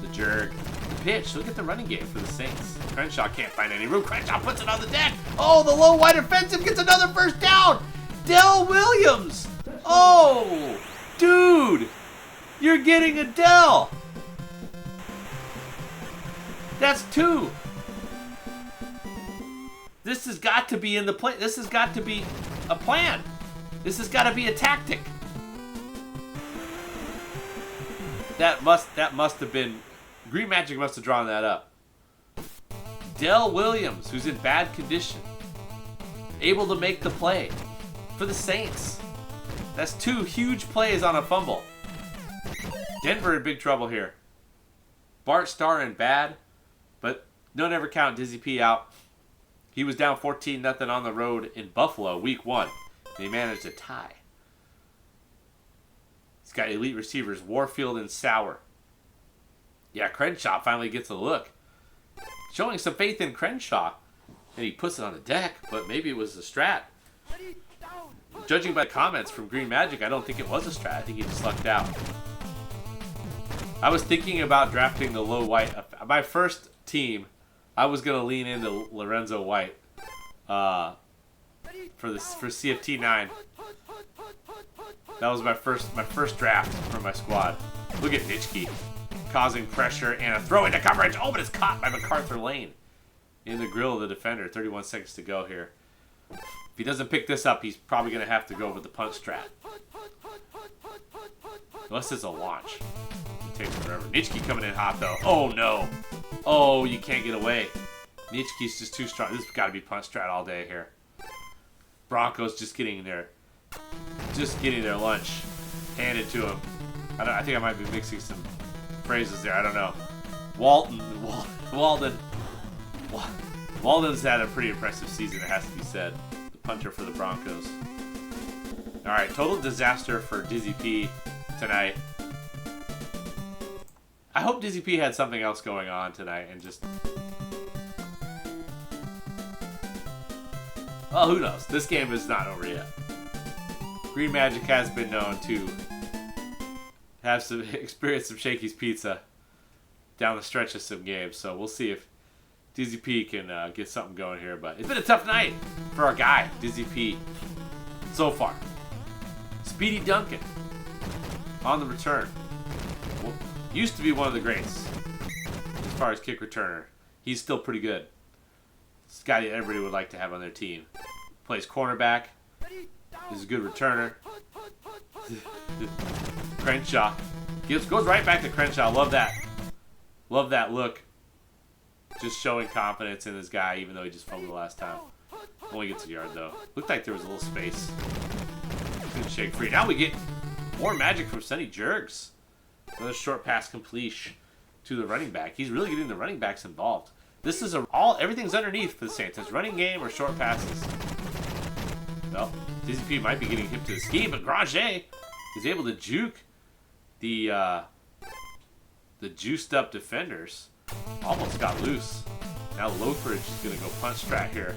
The Jurg. The pitch. Look at the running game for the Saints. Crenshaw can't find any room. Crenshaw puts it on the deck. Oh, the low wide offensive gets another first down. Dell Williams. Oh, dude. You're getting a Dell. That's 2. This has got to be in the play. This has got to be a plan. This has got to be a tactic. That must have been Green Magic must have drawn that up. Dell Williams, who's in bad condition, able to make the play for the Saints. That's 2 huge plays on a fumble. Denver in big trouble here. Bart Starr in bad, but don't ever count Dizzy P out. He was down 14-0 on the road in Buffalo week 1. And he managed a tie. He's got elite receivers Warfield and Sauer. Yeah, Crenshaw finally gets a look. Showing some faith in Crenshaw. And he puts it on the deck, but maybe it was a strat. Judging by comments from Green Magic, I don't think it was a strat. I think he just lucked out. I was thinking about drafting the low white. My first team, I was going to lean into Lorenzo White for CFT 9. That was my first draft for my squad. Look at Nitschke causing pressure and a throw into coverage. Oh, but it's caught by MacArthur Lane in the grill of the defender. 31 seconds to go here. If he doesn't pick this up, he's probably going to have to go with the punt strat. Unless it's a launch. It takes forever. Nitschke coming in hot, though. Oh, no. Oh, you can't get away. Nitschke's just too strong. This has got to be punt strat all day here. Broncos just getting their lunch handed to him. I think I might be mixing some phrases there. I don't know. Walden's had a pretty impressive season, it has to be said. The punter for the Broncos. All right, total disaster for Dizzy P tonight. I hope Dizzy P had something else going on tonight and just... Well, who knows? This game is not over yet. Green Magic has been known to have some experience some Shakey's Pizza down the stretch of some games, so we'll see if Dizzy P can get something going here. But it's been a tough night for our guy, Dizzy P, so far. Speedy Duncan on the return. Well, used to be one of the greats as far as kick returner. He's still pretty good. This guy that everybody would like to have on their team. Plays cornerback. Is a good returner. Crenshaw goes right back to Crenshaw. Love that. Love that look. Just showing confidence in this guy, even though he just fumbled the last time. Only gets a yard though. Looked like there was a little space. Couldn't shake free. Now we get more magic from Sonny Jurgs. Another short pass completion to the running back. He's really getting the running backs involved. This is everything's underneath for the Saints. It's running game or short passes. Well, Dizzy P might be getting hip to the scheme, but Granger is able to juke the juiced up defenders. Almost got loose. Now Lothridge is going to go punch strat here.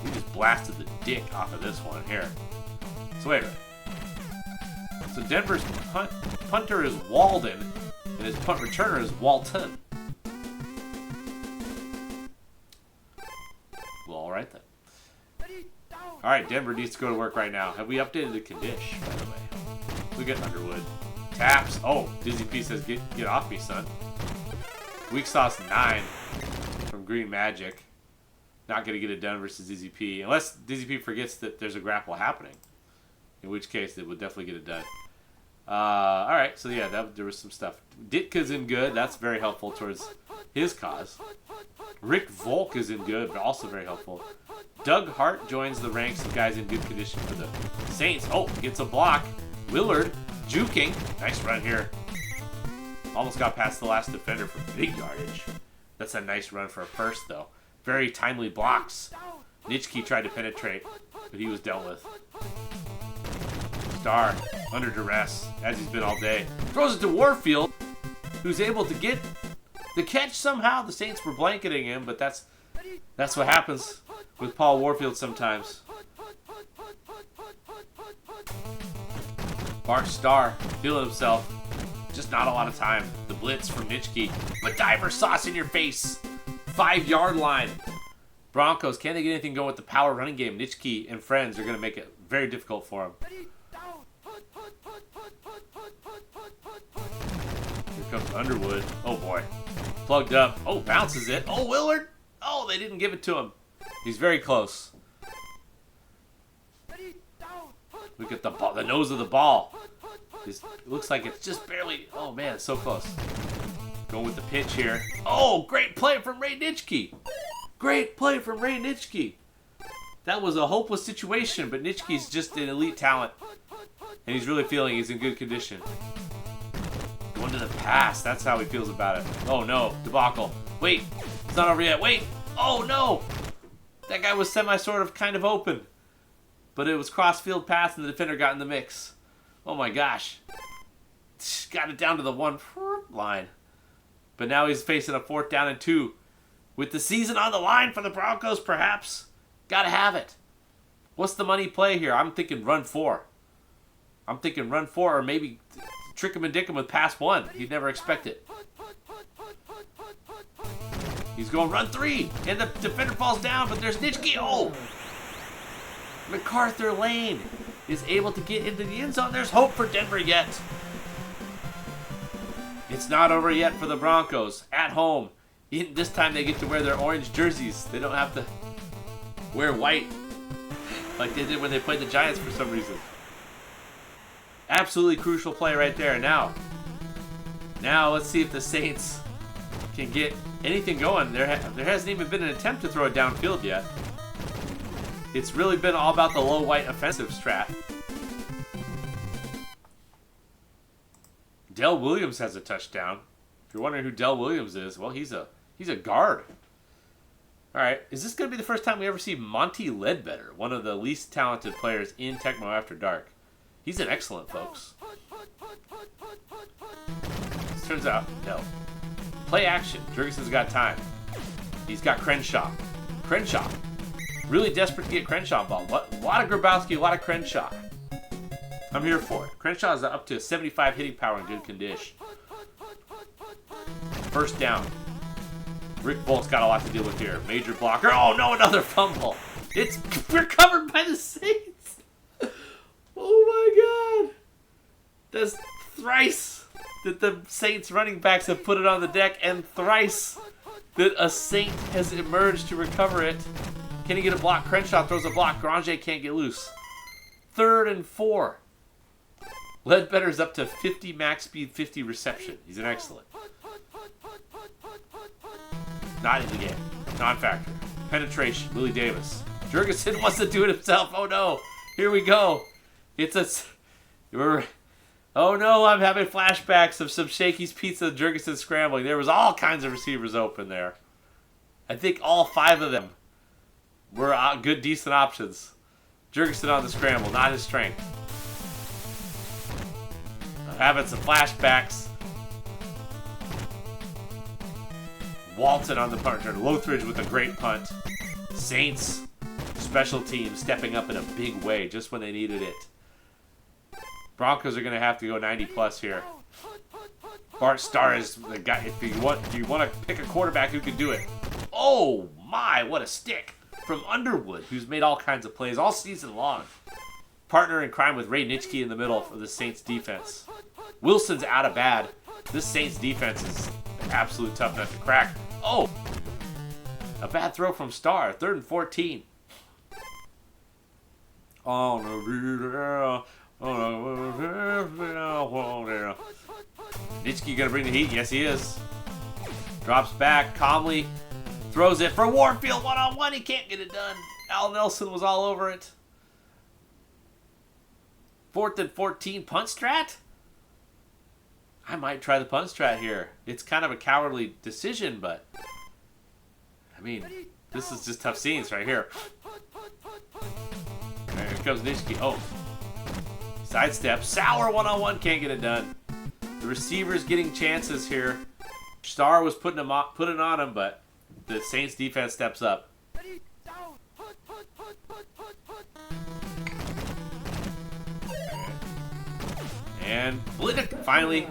He just blasted the dick off of this one here. So wait a minute. So Denver's punter is Walden, and his punt returner is Walton. Well, all right then. All right, Denver needs to go to work right now. Have we updated the condition, by the way? Look at Underwood. Taps. Oh, Dizzy P says, get off me, son. Weak sauce 9 from Green Magic. Not going to get it done versus Dizzy P. Unless Dizzy P forgets that there's a grapple happening. In which case, it would definitely get it done. All right, so yeah, there was some stuff. Ditka's in good. That's very helpful towards his cause. Rick Volk is in good, but also very helpful. Doug Hart joins the ranks of guys in good condition for the Saints. Oh, gets a block. Willard juking. Nice run here. Almost got past the last defender for big yardage. That's a nice run for a first, though. Very timely blocks. Nitschke tried to penetrate, but he was dealt with. Starr, under duress, as he's been all day. Throws it to Warfield, who's able to get the catch somehow. The Saints were blanketing him, but that's what happens with Paul Warfield sometimes. Bart Starr, feeling himself. Just not a lot of time. The blitz from Nitschke. Godiva sauce in your face. 5-yard line. Broncos, can they get anything going with the power running game? Nitschke and friends are going to make it very difficult for him. Here comes Underwood. Oh, boy. Plugged up. Oh, bounces it. Oh, Willard. Oh, they didn't give it to him. He's very close. Look at the nose of the ball. It looks like it's just barely... Oh, man, it's so close. Going with the pitch here. Oh, great play from Ray Nitschke. Great play from Ray Nitschke. That was a hopeless situation, but Nitschke's just an elite talent. And he's really feeling he's in good condition. Going to the pass. That's how he feels about it. Oh, no. Debacle. Wait. It's not over yet. Wait. Oh, no. That guy was sort of kind of open. But it was cross-field pass, and the defender got in the mix. Oh, my gosh. Got it down to the 1 line. But now he's facing a 4th down and 2. With the season on the line for the Broncos, perhaps. Gotta have it. What's the money play here? I'm thinking run 4. I'm thinking run 4, or maybe trick him and dick him with pass 1. He'd never expect it. He's going run 3. And the defender falls down, but there's Nitschke. Oh! MacArthur Lane is able to get into the end zone. There's hope for Denver yet. It's not over yet for the Broncos. At home. This time they get to wear their orange jerseys. They don't have to wear white like they did when they played the Giants for some reason. Absolutely crucial play right there. Now let's see if the Saints can get anything going. There hasn't even been an attempt to throw it downfield yet. It's really been all about the low white offensive strat. Dell Williams has a touchdown. If you're wondering who Dell Williams is, well, he's a guard. All right, is this going to be the first time we ever see Monty Ledbetter, one of the least talented players in Tecmo After Dark? He's an excellent, folks. Turns out, no. Play action. Jurgensen's got time. He's got Crenshaw. Crenshaw. Really desperate to get Crenshaw involved. A lot of Grabowski, a lot of Crenshaw. I'm here for it. Crenshaw is up to 75 hitting power in good condition. First down. Rick Volk's got a lot to deal with here. Major blocker. Oh no, another fumble. It's recovered by the Saints. Oh my God. That's thrice that the Saints running backs have put it on the deck, and thrice that a Saint has emerged to recover it. Can he get a block? Crenshaw throws a block. Granger can't get loose. 3rd and 4. Ledbetter's up to 50 max speed, 50 reception. He's an excellent. Not in the game. Non-factor. Penetration. Willie Davis. Jurgensen wants to do it himself. Oh no. Here we go. Oh no, I'm having flashbacks of some Shakey's Pizza Jurgensen scrambling. There was all kinds of receivers open there. I think all 5 of them were good, decent options. Jurgensen on the scramble, not his strength. I'm having some flashbacks. Walton on the punt return. Lothridge with a great punt. Saints special teams stepping up in a big way just when they needed it. Broncos are going to have to go 90 plus here. Bart Starr is the guy. If you want to pick a quarterback who can do it. Oh my, what a stick from Underwood, who's made all kinds of plays all season long. Partner in crime with Ray Nitschke in the middle of the Saints defense. Wilson's out of bad. This Saints defense is an absolute tough nut to crack. Oh, a bad throw from Starr. 3rd and 14. Oh no, Nitschke gonna bring the heat? Yes, he is. Drops back calmly. Throws it for Warfield one-on-one. He can't get it done. Al Nelson was all over it. 4th and 14 punt strat? I might try the punt strat here. It's kind of a cowardly decision, but I mean, this is just tough scenes right here. Here comes Nitschke. Oh. Sidestep. Sauer one-on-one. Can't get it done. The receiver's getting chances here. Starr was putting on him, but the Saints defense steps up. And finally,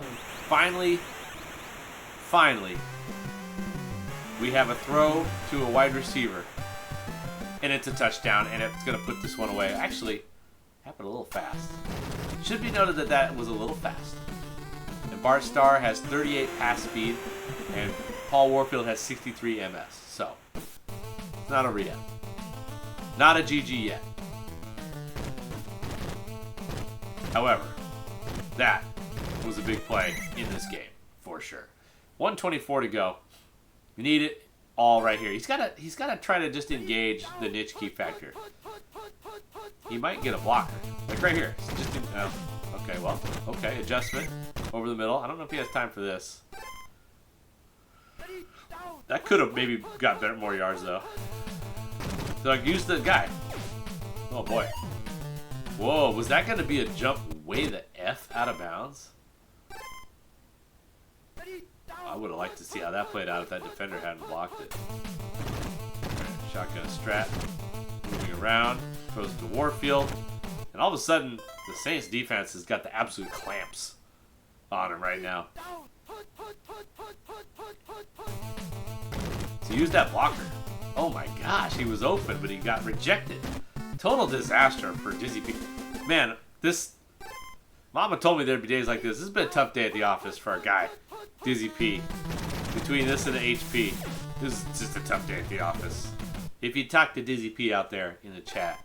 we have a throw to a wide receiver. And it's a touchdown, and it's going to put this one away. Actually, happened a little fast. Should be noted that that was a little fast. And Bart Starr has 38 pass speed, and Paul Warfield has 63 MS. So, it's not over yet. Not a GG yet. However, that was a big play in this game, for sure. 1:24 to go. You need it all right here. He's gotta try to just engage the Nitschke factor. He might get a blocker. Like right here. Just okay, well, okay, adjustment over the middle. I don't know if he has time for this. That could have maybe got more yards though. So like use the guy. Oh boy. Whoa, was that gonna be a jump way the F out of bounds? I would have liked to see how that played out if that defender hadn't blocked it. Shotgun strat. Moving around. Throws to Warfield. And all of a sudden, the Saints defense has got the absolute clamps on him right now. So use that blocker. Oh my gosh, he was open, but he got rejected. Total disaster for Dizzy P. Man, this... Mama told me there'd be days like this. This has been a tough day at the office for our guy, Dizzy P. Between this and the HP, this is just a tough day at the office. If you talk to Dizzy P out there in the chat,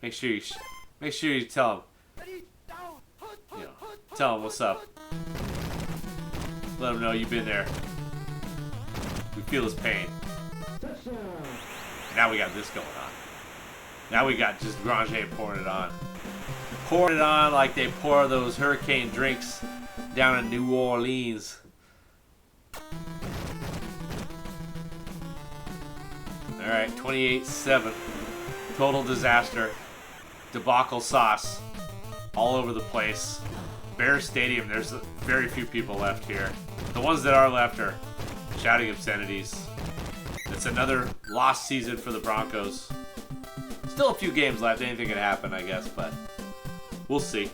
make sure you tell him, tell him what's up. Let him know you've been there. We feel his pain. Now we got this going on. Now we got just Granger pouring it on. Pouring it on like they pour those hurricane drinks down in New Orleans. Alright, 28-7. Total disaster. Debacle sauce. All over the place. Bear Stadium, there's very few people left here. The ones that are left are shouting obscenities. It's another lost season for the Broncos. Still a few games left. Anything can happen, I guess, but we'll see.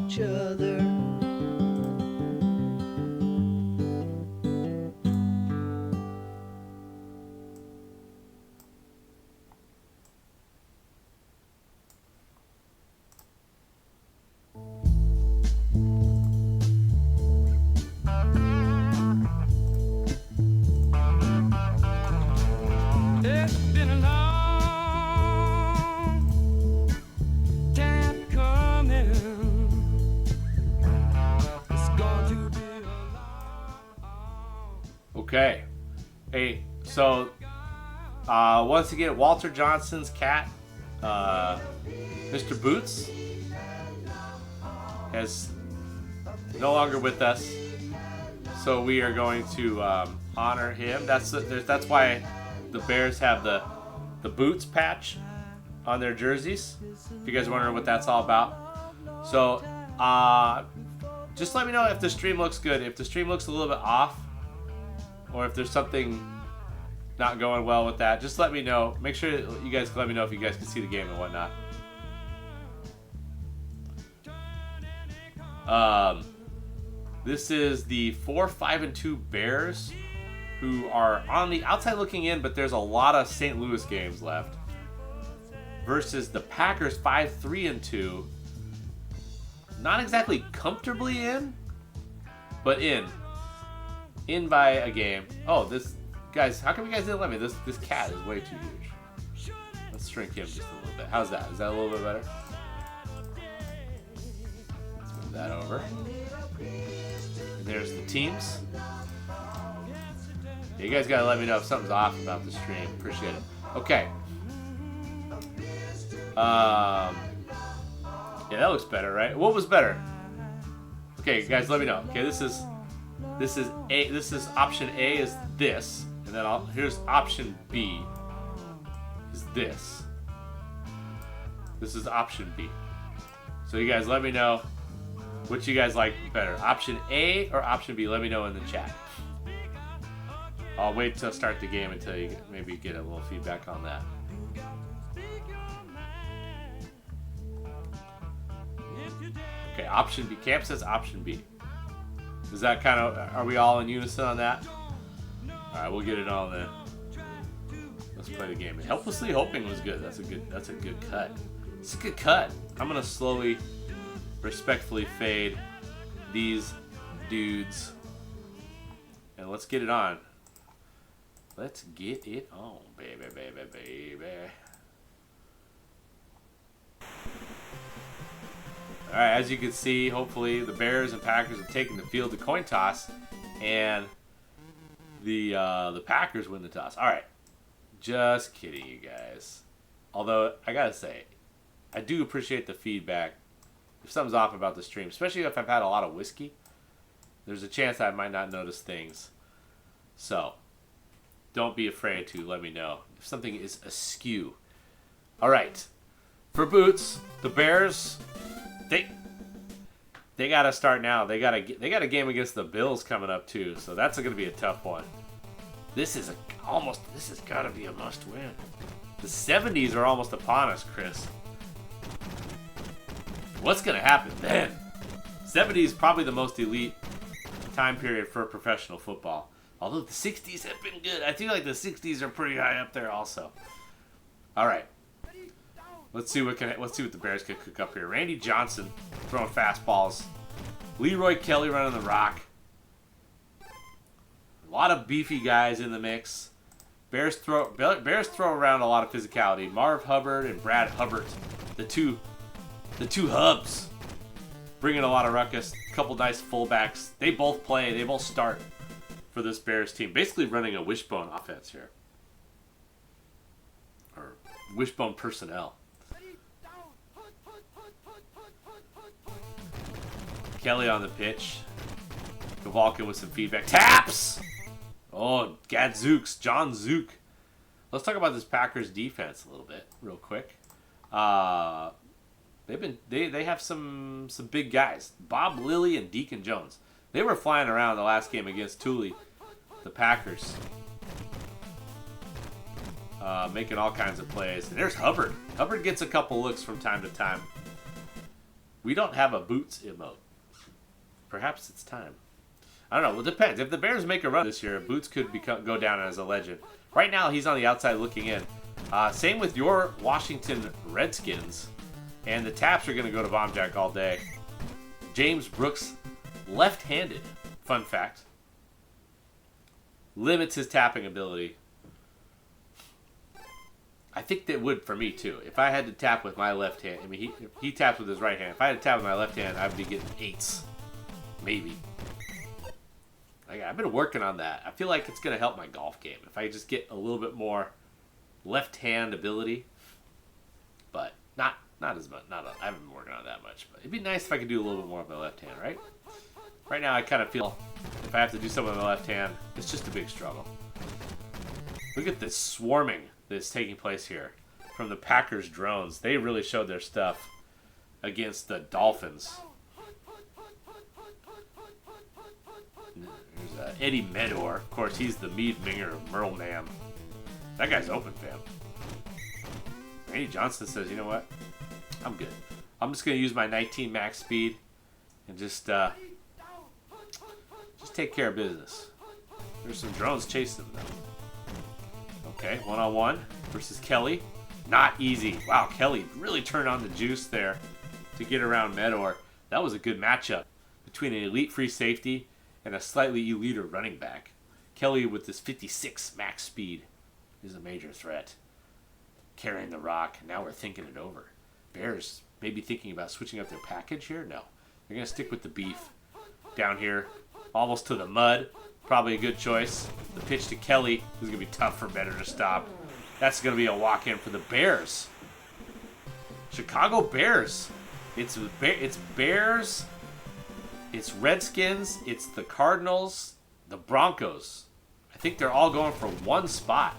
each other. It's been a long time coming. It's going to be a long. Okay. Hey, so once again, Walter Johnson's cat, Mr. Boots, is no longer with us. So we are going to honor him. That's why the Bears have the Boots patch on their jerseys. If you guys are wondering what that's all about. So just let me know if the stream looks good. If the stream looks a little bit off, or if there's something not going well with that, just let me know. Make sure you guys let me know if you guys can see the game and whatnot. This is the 4-5-2 Bears, who are on the outside looking in, but there's a lot of St. Louis games left, versus the Packers 5-3-2. Not exactly comfortably in, but in by a game. Oh, this guys, how come you guys didn't let me? This cat is way too huge. Let's shrink him just a little bit. How's that? Is that a little bit better? Let's move that over. And there's the teams. Yeah, you guys gotta let me know if something's off about the stream. Appreciate it. Okay. Yeah, that looks better, right? What was better? Okay, guys, let me know. Okay, this is option A is this, and then here's option B is this. This is option B. So you guys let me know which you guys like better, option A or option B. Let me know in the chat. I'll wait to start the game until you maybe get a little feedback on that. Okay, option B. Camp says option B. Is that kind of, are we all in unison on that? All right, we'll get it on then. Let's play the game. Helplessly Hoping was good. That's a good cut. It's a good cut. I'm gonna slowly, respectfully fade these dudes, and let's get it on. Let's get it on, baby, baby, baby. All right, as you can see, hopefully the Bears and Packers have taken the field to coin toss, and the Packers win the toss. All right, just kidding, you guys. Although I gotta say, I do appreciate the feedback. If something's off about the stream, especially if I've had a lot of whiskey, there's a chance that I might not notice things. So don't be afraid to let me know if something is askew. All right, for Boots, the Bears. They got to start now. They got a game against the Bills coming up too, so that's going to be a tough one. This has got to be a must-win. The 70s are almost upon us, Chris. What's going to happen then? 70s is probably the most elite time period for professional football. Although the 60s have been good. I feel like the 60s are pretty high up there also. All right. Let's see what the Bears can cook up here. Randy Johnson throwing fastballs. Leroy Kelly running the rock. A lot of beefy guys in the mix. Bears throw around a lot of physicality. Marv Hubbard and Brad Hubbard, the two hubs, bringing a lot of ruckus. A couple nice fullbacks. They both play. They both start for this Bears team. Basically running a wishbone offense here, or wishbone personnel. Kelly on the pitch. Gavalkin with some feedback. Taps! Oh, Gadzooks. John Zook. Let's talk about this Packers defense a little bit, real quick. They have some big guys. Bob Lilly and Deacon Jones. They were flying around the last game against Thule, the Packers. Making all kinds of plays. And there's Hubbard. Hubbard gets a couple looks from time to time. We don't have a Boots emote. Perhaps it's time. I don't know. Well, it depends. If the Bears make a run this year, Boots could go down as a legend. Right now, he's on the outside looking in. Same with your Washington Redskins. And the taps are going to go to Bomb Jack all day. James Brooks, left-handed. Fun fact. Limits his tapping ability. I think that would for me, too. If I had to tap with my left hand, I mean, he taps with his right hand. If I had to tap with my left hand, I'd be getting 8s. Maybe. I've been working on that. I feel like it's going to help my golf game if I just get a little bit more left-hand ability. But not as much. I haven't been working on that much. But it'd be nice if I could do a little bit more with my left hand, right? Right now, I kind of feel if I have to do something with my left hand, it's just a big struggle. Look at this swarming that's taking place here from the Packers drones. They really showed their stuff against the Dolphins. There's Eddie Medor. Of course, he's the Mead Minger of Merle Mam. That guy's open, fam. Randy Johnson says, you know what? I'm good. I'm just going to use my 19 max speed and just take care of business. There's some drones chasing them, though. Okay, one-on-one versus Kelly. Not easy. Wow, Kelly really turned on the juice there to get around Medor. That was a good matchup between an elite free safety and a slightly elite running back. Kelly with this 56 max speed is a major threat. Carrying the rock. Now we're thinking it over. Bears maybe thinking about switching up their package here? No. They're going to stick with the beef. Down here, almost to the mud. Probably a good choice. The pitch to Kelly is going to be tough for Better to stop. That's going to be a walk-in for the Bears. Chicago Bears. It's Bears. It's Redskins. It's the Cardinals. The Broncos. I think they're all going for one spot.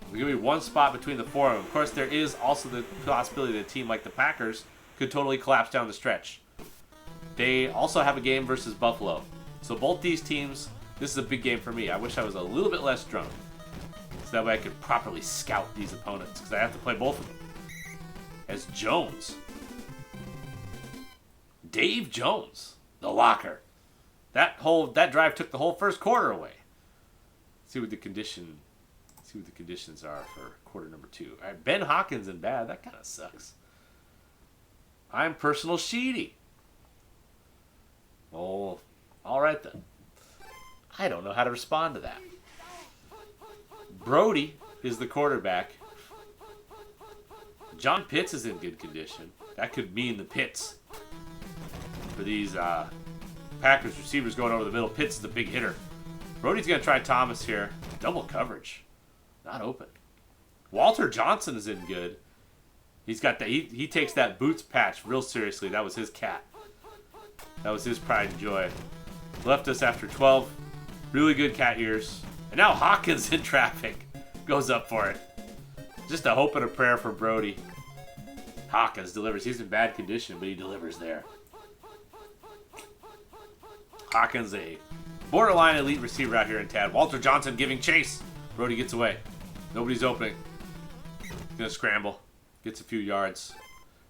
There's going to be one spot between the four of them. Of course, there is also the possibility that a team like the Packers could totally collapse down the stretch. They also have a game versus Buffalo. So both these teams, this is a big game for me. I wish I was a little bit less drunk. So that way I could properly scout these opponents. Because I have to play both of them. As Jones. Dave Jones. The locker. That drive took the whole first quarter away. See what the conditions are for quarter number 2. All right, Ben Hawkins in bad. That kind of sucks. I'm personal Sheedy. Oh, all right then. I don't know how to respond to that. Brody is the quarterback. John Pitts is in good condition. That could mean the Pitts for these Packers receivers going over the middle. Pitts is the big hitter. Brody's going to try Thomas here. Double coverage. Not open. Walter Johnson is in good. He's got that. He takes that Boots patch real seriously. That was his cat. That was his pride and joy. Left us after 12 really good cat years. And now Hawkins in traffic. Goes up for it. Just a hope and a prayer for Brody. Hawkins delivers. He's in bad condition, but he delivers there. Hawkins, a borderline elite receiver out here in Tad. Walter Johnson giving chase. Brody gets away. Nobody's opening. Gonna scramble. Gets a few yards.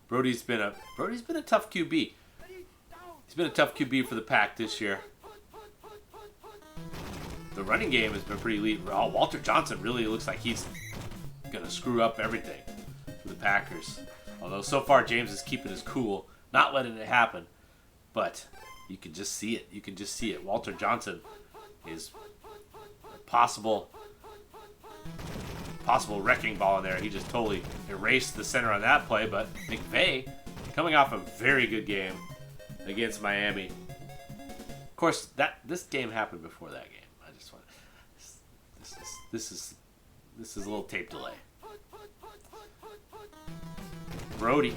Brody's been a tough QB. He's been a tough QB for the Pack this year. The running game has been pretty elite. Oh, Walter Johnson really looks like he's gonna screw up everything for the Packers. Although so far James is keeping his cool, not letting it happen. But you can just see it. You can just see it. Walter Johnson is a possible wrecking ball in there. He just totally erased the center on that play. But McVay, coming off a very good game against Miami. Of course, this game happened before that game. I just want this is a little tape delay. Brody,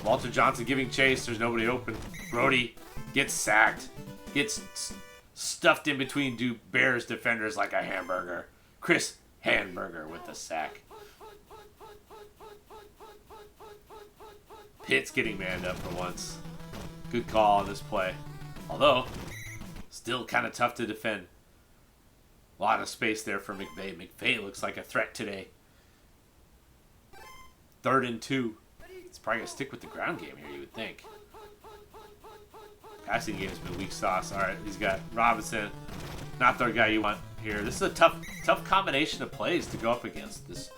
Walter Johnson giving chase. There's nobody open. Brody gets sacked, gets stuffed in between two Bears defenders like a hamburger. Chris Hamburger with the sack. Pitts getting manned up for once. Good call on this play. Although, still kind of tough to defend. A lot of space there for McVay. McVay looks like a threat today. 3rd and 2. He's probably going to stick with the ground game here, you would think. Passing game has been weak sauce. All right, he's got Robinson. Not the guy you want here. This is a tough combination of plays to go up against. This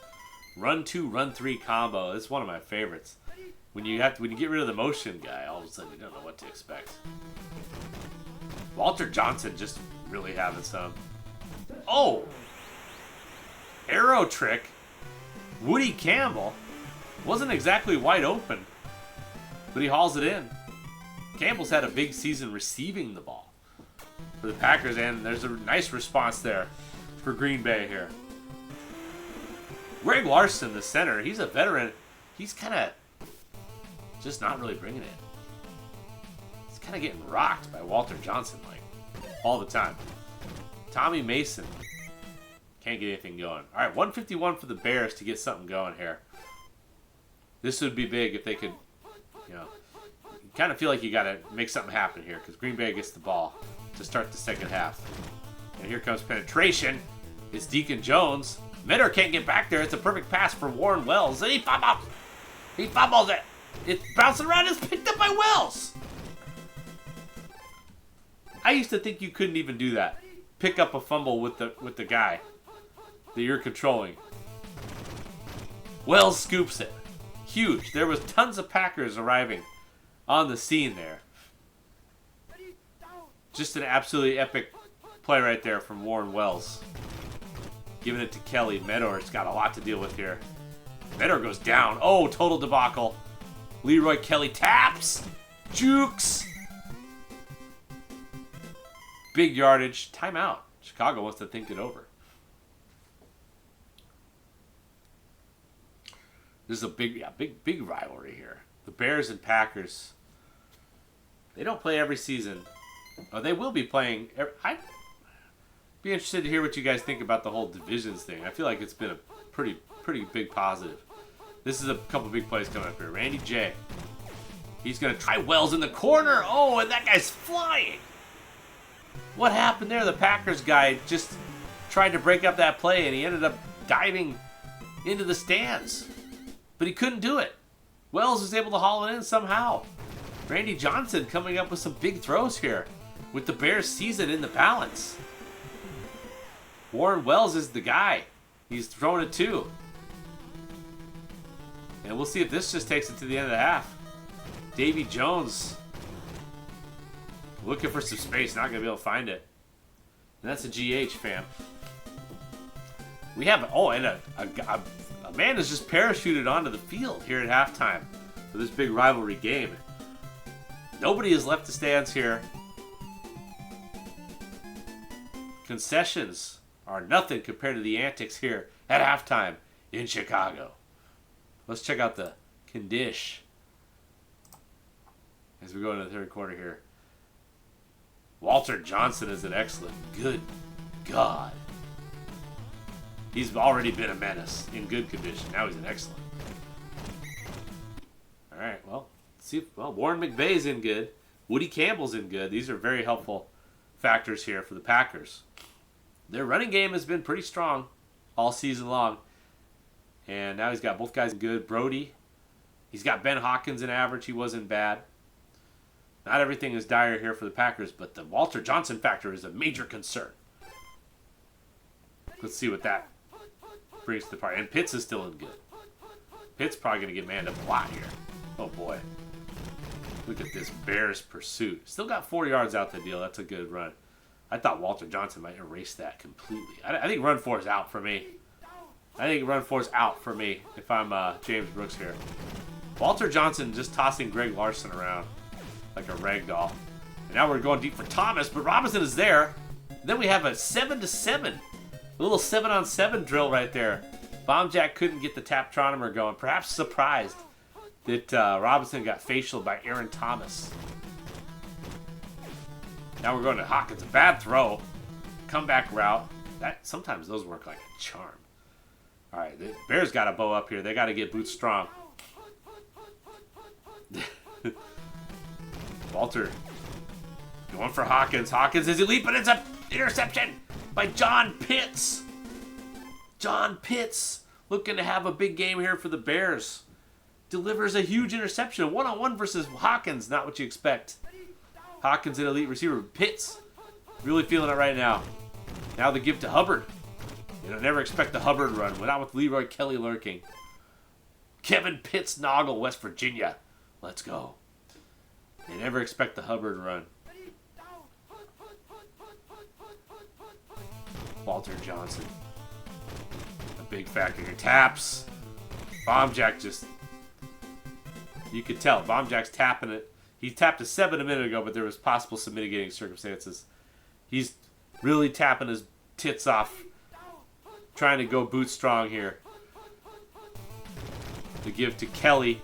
run 2, run 3 combo. It's one of my favorites. When you get rid of the motion guy, all of a sudden you don't know what to expect. Walter Johnson just really having some. Oh! Arrow trick. Woody Campbell wasn't exactly wide open, but he hauls it in. Campbell's had a big season receiving the ball for the Packers, and there's a nice response there for Green Bay here. Greg Larson, the center, he's a veteran. He's kind of just not really bringing it. He's kind of getting rocked by Walter Johnson, like, all the time. Tommy Mason can't get anything going. All right, 151 for the Bears to get something going here. This would be big if they could, you kind of feel like you got to make something happen here because Green Bay gets the ball to start the second half. And here comes penetration. It's Deacon Jones. Mitter can't get back there. It's a perfect pass for Warren Wells. And he fumbles. He fumbles it. It's bouncing around. It's picked up by Wells. I used to think you couldn't even do that. Pick up a fumble with the guy that you're controlling. Wells scoops it. Huge. There was tons of Packers arriving on the scene there. Just an absolutely epic play right there from Warren Wells. Giving it to Kelly. Medor's got a lot to deal with here. Medor goes down. Oh, total debacle. Leroy Kelly taps. Jukes. Big yardage. Timeout. Chicago wants to think it over. This is a big rivalry here. The Bears and Packers. They don't play every season. Oh, they will be playing. I'd be interested to hear what you guys think about the whole divisions thing. I feel like it's been a pretty big positive. This is a couple big plays coming up here. Randy J. He's going to try Wells in the corner. Oh, and that guy's flying. What happened there? The Packers guy just tried to break up that play, and he ended up diving into the stands. But he couldn't do it. Wells was able to haul it in somehow. Randy Johnson coming up with some big throws here with the Bears season in the balance. Warren Wells is the guy. He's throwing it too. And we'll see if this just takes it to the end of the half. Davy Jones looking for some space, not going to be able to find it. And that's a GH, fam. We have, and a man has just parachuted onto the field here at halftime for this big rivalry game. Nobody has left the stands here. Concessions are nothing compared to the antics here at halftime in Chicago. Let's check out the condition as we go into the third quarter here. Walter Johnson is an excellent. Good God. He's already been a menace in good condition. Now he's an excellent. All right, well, let's see. Warren McVay's in good. Woody Campbell's in good. These are very helpful factors here for the Packers. Their running game has been pretty strong all season long. And now he's got both guys in good. Brody, he's got Ben Hawkins in average. He wasn't bad. Not everything is dire here for the Packers, but the Walter Johnson factor is a major concern. Let's see what that brings to the party. And Pitts is still in good. Pitts probably going to get manned up a lot here. Oh, boy. Look at this Bears pursuit. Still got 4 yards out the deal. That's a good run. I thought Walter Johnson might erase that completely. I think run 4 is out for me. I think run 4 is out for me if I'm James Brooks here. Walter Johnson just tossing Greg Larson around like a rag doll. And now we're going deep for Thomas, but Robinson is there. Then we have a 7-7. A little 7-on-7 drill right there. Bombjack couldn't get the Taptronomer going. Perhaps surprised that Robinson got facialed by Aaron Thomas. Now we're going to Hawkins. A bad throw. Comeback route. Sometimes those work like a charm. All right, the Bears got to bow up here. They got to get boots strong. Walter going for Hawkins. Hawkins is elite, but it's an interception by John Pitts. John Pitts looking to have a big game here for the Bears. delivers a huge interception. One-on-one versus Hawkins, not what you expect. Hawkins, an elite receiver. Pitts, really feeling it right now. Now the give to Hubbard. You know, never expect the Hubbard run. Went out with Leroy Kelly lurking. Kevin Pitts, Noggle, West Virginia. Let's go. They never expect the Hubbard run. Walter Johnson. A big factor here. Taps. Bomb Jack just... You could tell. Bomb Jack's tapping it. He tapped a 7 a minute ago, but there was possible some mitigating circumstances. He's really tapping his tits off. Trying to go boot strong here. The give to Kelly.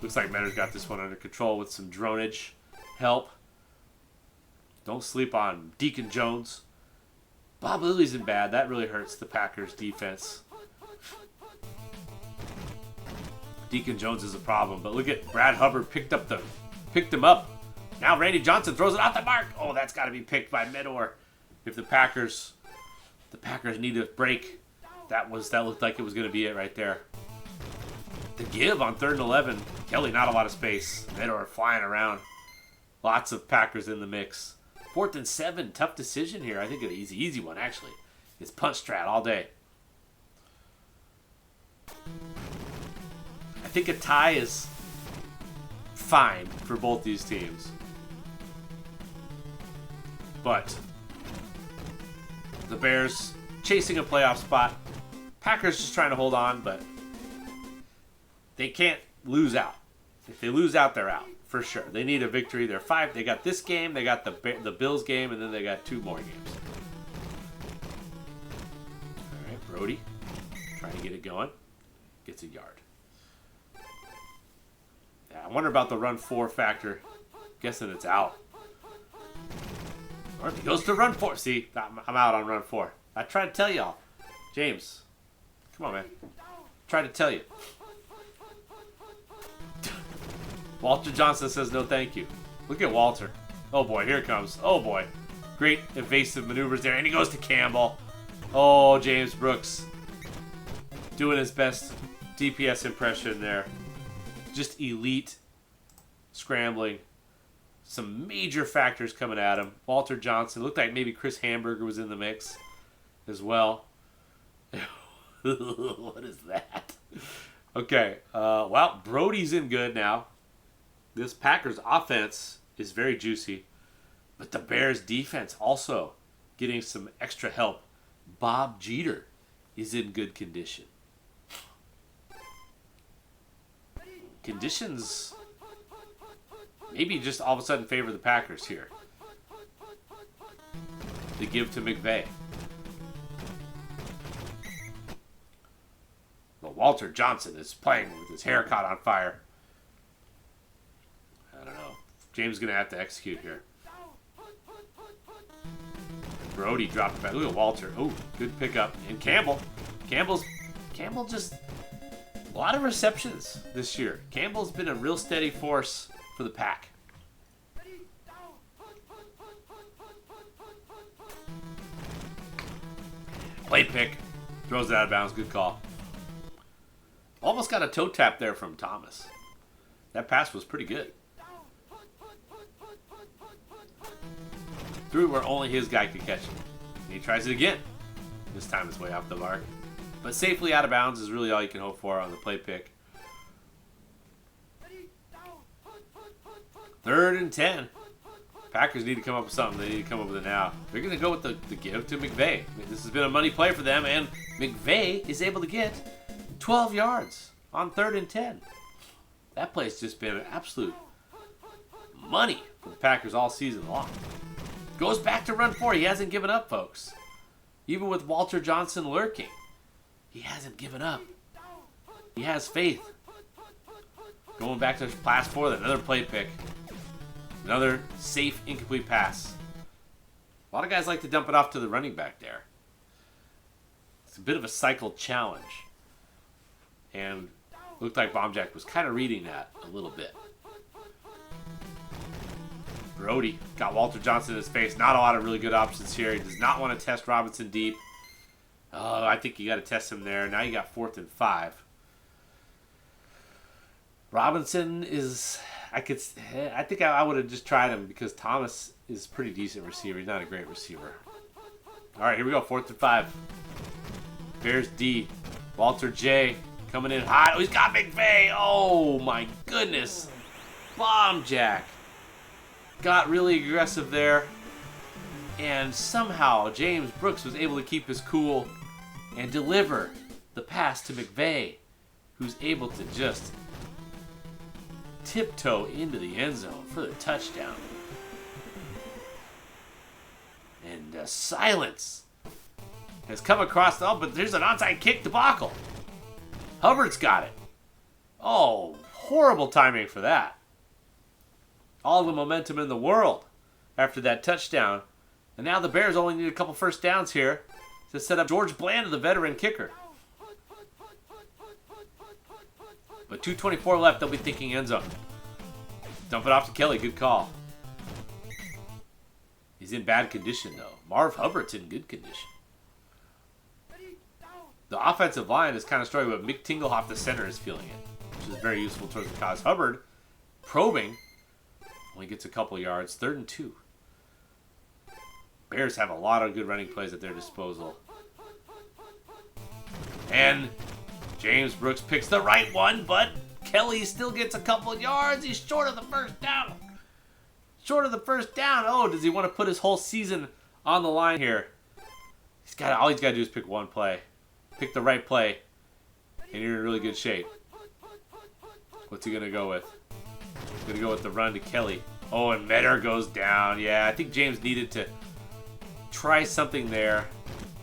Looks like Mentor's got this one under control with some dronage help. Don't sleep on Deacon Jones. Bob Lilly isn't bad. That really hurts the Packers defense. Deacon Jones is a problem, but look at Brad Hubbard picked him up. Now Randy Johnson throws it off the mark. Oh, that's got to be picked by Mentor. If the Packers need a break, that looked like it was going to be it right there. The give on 3rd and 11. Kelly, not a lot of space. Mentor flying around. Lots of Packers in the mix. 4th and 7. Tough decision here. I think an easy one, actually. It's punch strat all day. I think a tie is fine for both these teams. But the Bears chasing a playoff spot. Packers just trying to hold on, but they can't lose out. If they lose out, they're out. For sure. They need a victory. They're 5. They got this game. They got the Bills game. And then they got 2 more games. All right. Brody. Trying to get it going. Gets a yard. Yeah, I wonder about the run 4 factor. Guessing it's out. Or if he goes to run 4. See, I'm out on run 4. I tried to tell y'all. James. Come on, man. Tried to tell you. Walter Johnson says no thank you. Look at Walter. Oh boy, here it comes. Oh boy. Great evasive maneuvers there. And he goes to Campbell. Oh, James Brooks. Doing his best DPS impression there. Just elite scrambling. Some major factors coming at him. Walter Johnson. Looked like maybe Chris Hamburger was in the mix as well. What is that? Okay. Well, Brody's in good now. This Packers offense is very juicy, but the Bears defense also getting some extra help. Bob Jeter is in good condition. Conditions maybe just all of a sudden favor the Packers here. They give to McVay. Well, Walter Johnson is playing with his hair caught on fire. I don't know. James is going to have to execute here. Brody dropped it back. Look at Walter. Oh, good pickup. And Campbell. Campbell just... A lot of receptions this year. Campbell's been a real steady force for the Pack. Play pick. Throws it out of bounds. Good call. Almost got a toe tap there from Thomas. That pass was pretty good. Threw it where only his guy could catch it. And he tries it again. This time it's way off the mark. But safely out of bounds is really all you can hope for on the play pick. 3rd and 10. Packers need to come up with something. They need to come up with it now. They're going to go with the give to McVay. I mean, this has been a money play for them, and McVay is able to get 12 yards on 3rd and 10. That play's just been an absolute money for the Packers all season long. Goes back to run 4. He hasn't given up, folks. Even with Walter Johnson lurking, he hasn't given up. He has faith. Going back to pass 4, another play pick. Another safe, incomplete pass. A lot of guys like to dump it off to the running back there. It's a bit of a cycle challenge. And looked like Bombjack was kind of reading that a little bit. Brody got Walter Johnson in his face. Not a lot of really good options here. He does not want to test Robinson deep. Oh, I think you got to test him there. Now you got 4th and 5. Robinson is. I think I would have just tried him because Thomas is a pretty decent receiver. He's not a great receiver. All right, here we go. 4th and 5. Bears D. Walter J. Coming in hot. Oh, he's got McVay. Oh, my goodness. Bomb jack. Got really aggressive there. And somehow James Brooks was able to keep his cool and deliver the pass to McVay, who's able to just tiptoe into the end zone for the touchdown. And silence has come across. Oh, but there's an onside kick debacle. Hubbard's got it. Oh, horrible timing for that. All the momentum in the world after that touchdown. And now the Bears only need a couple first downs here to set up George Blanda, the veteran kicker. But 2:24 left, they'll be thinking end zone. Dump it off to Kelly, good call. He's in bad condition, though. Marv Hubbard's in good condition. The offensive line is kind of struggling, but Mick Tinglehoff, the center, is feeling it, which is very useful towards the cause. Hubbard, probing, only gets a couple yards. 3rd and 2. Bears have a lot of good running plays at their disposal. And James Brooks picks the right one, but Kelly still gets a couple yards. He's short of the first down. Short of the first down. Oh, does he want to put his whole season on the line here? All he's got to do is pick one play. Pick the right play, and you're in really good shape. What's he going to go with? He's going to go with the run to Kelly. Oh, and Metter goes down. Yeah, I think James needed to try something there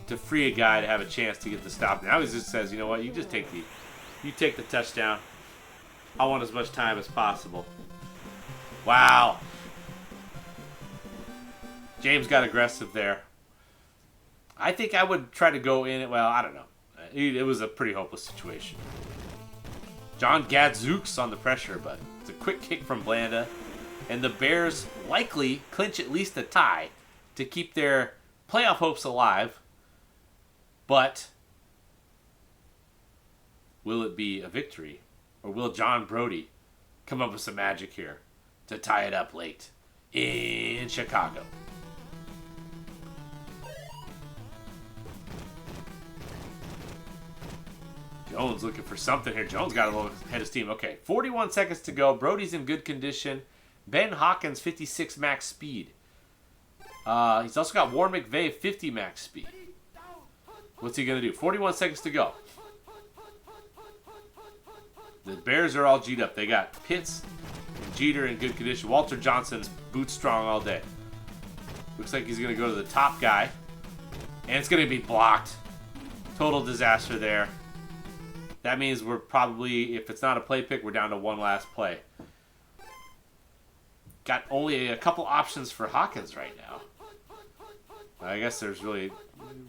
to free a guy to have a chance to get the stop. Now he just says, you know what, you take the touchdown. I want as much time as possible. Wow. James got aggressive there. I think I would try to go in it. Well, I don't know. It was a pretty hopeless situation. John Gadzooks on the pressure, but it's a quick kick from Blanda. And the Bears likely clinch at least a tie to keep their playoff hopes alive. But will it be a victory? Or will John Brody come up with some magic here to tie it up late in Chicago? Jones looking for something here. Jones got a little head of steam. Okay, 41 seconds to go. Brody's in good condition. Ben Hawkins, 56 max speed. He's also got Warren McVay, 50 max speed. What's he going to do? 41 seconds to go. The Bears are all G'd up. They got Pitts and Jeter in good condition. Walter Johnson's boot strong all day. Looks like he's going to go to the top guy. And it's going to be blocked. Total disaster there. That means we're probably, if it's not a play pick, we're down to one last play. Got only a couple options for Hawkins right now. I guess there's really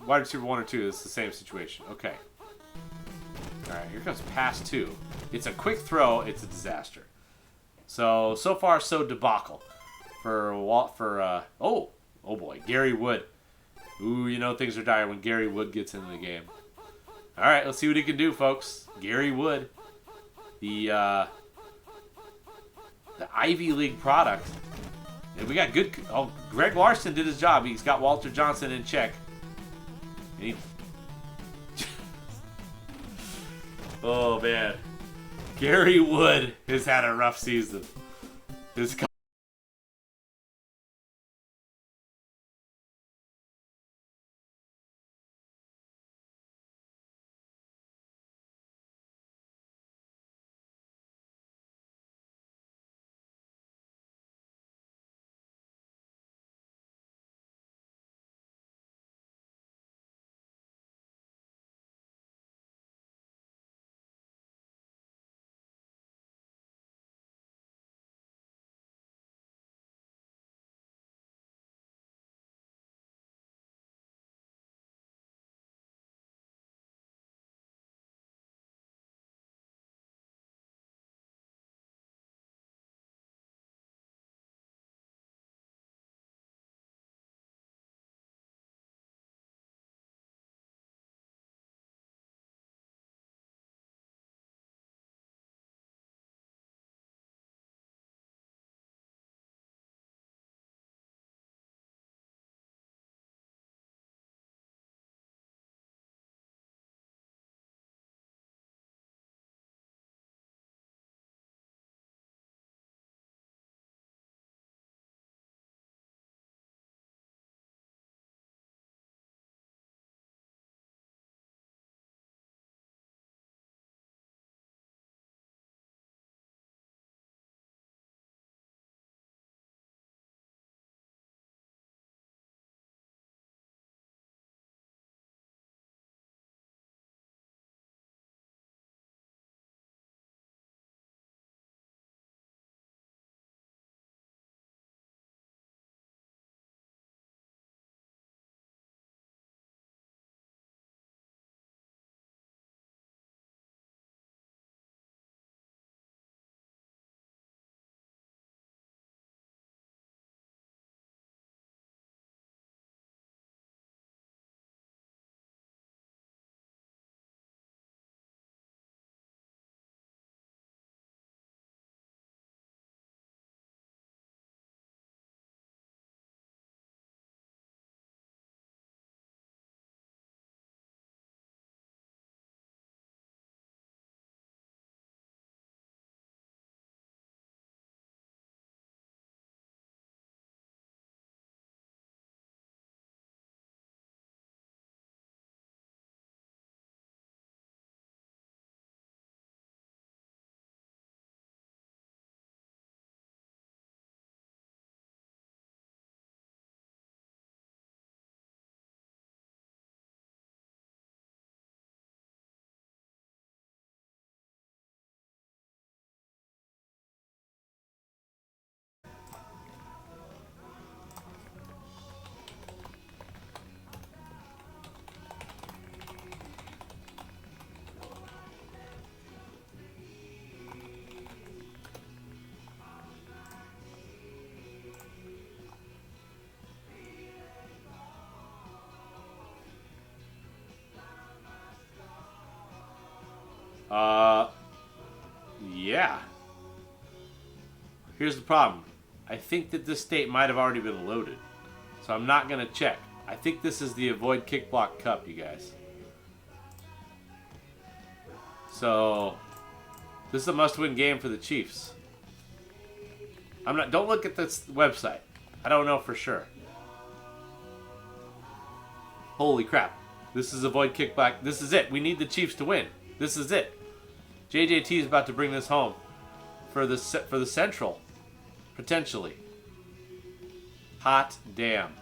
wide receiver 1 or 2. It's the same situation. Okay. All right, here comes pass 2. It's a quick throw. It's a disaster. So far, so debacle oh boy, Gary Wood. Ooh, you know things are dire when Gary Wood gets into the game. All right, let's see what he can do, folks. Gary Wood, the Ivy League product. And we got good. Oh, Greg Larson did his job. He's got Walter Johnson in check. Oh man, Gary Wood has had a rough season. His Yeah. Here's the problem. I think that this state might have already been loaded. So I'm not going to check. I think this is the Avoid Kick Block Cup, you guys. So, this is a must-win game for the Chiefs. Don't look at this website. I don't know for sure. Holy crap. This is Avoid Kick Block. This is it. We need the Chiefs to win. This is it. JJT is about to bring this home for the Central, potentially. Hot damn.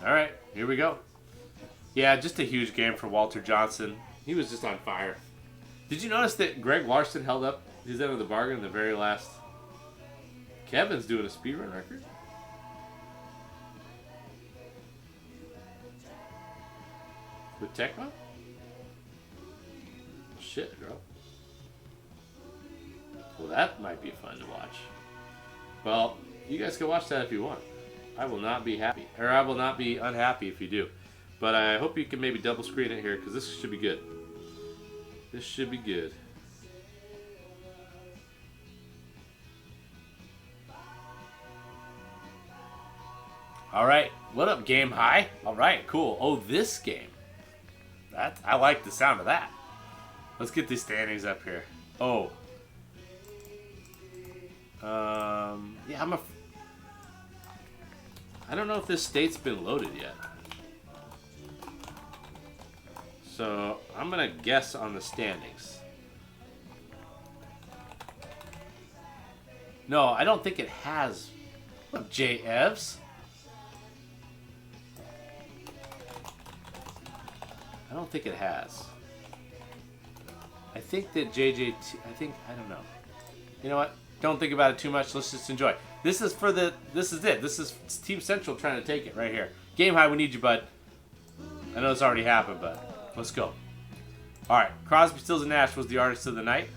All right, here we go. Yeah, just a huge game for Walter Johnson. He was just on fire. Did you notice that Greg Larson held up his end of the bargain in the very last? Kevin's doing a speedrun record. With Tecmo? Shit, bro. Well, that might be fun to watch. Well, you guys can watch that if you want. I will not be happy. Or I will not be unhappy if you do. But I hope you can maybe double screen it here, because this should be good. This should be good. Alright, what up, Game High? Alright, cool. Oh, this game. I like the sound of that. Let's get these standings up here. Oh. Yeah, I don't know if this state's been loaded yet. So, I'm gonna guess on the standings. No, I don't think it has. What up, J. Evs? I don't think it has. I think that JJT, I don't know. You know what? Don't think about it too much. Let's just enjoy. This is it. This is Team Central trying to take it right here. Game High, we need you, bud. I know it's already happened, but let's go. All right, Crosby, Stills, and Nash was the artist of the night.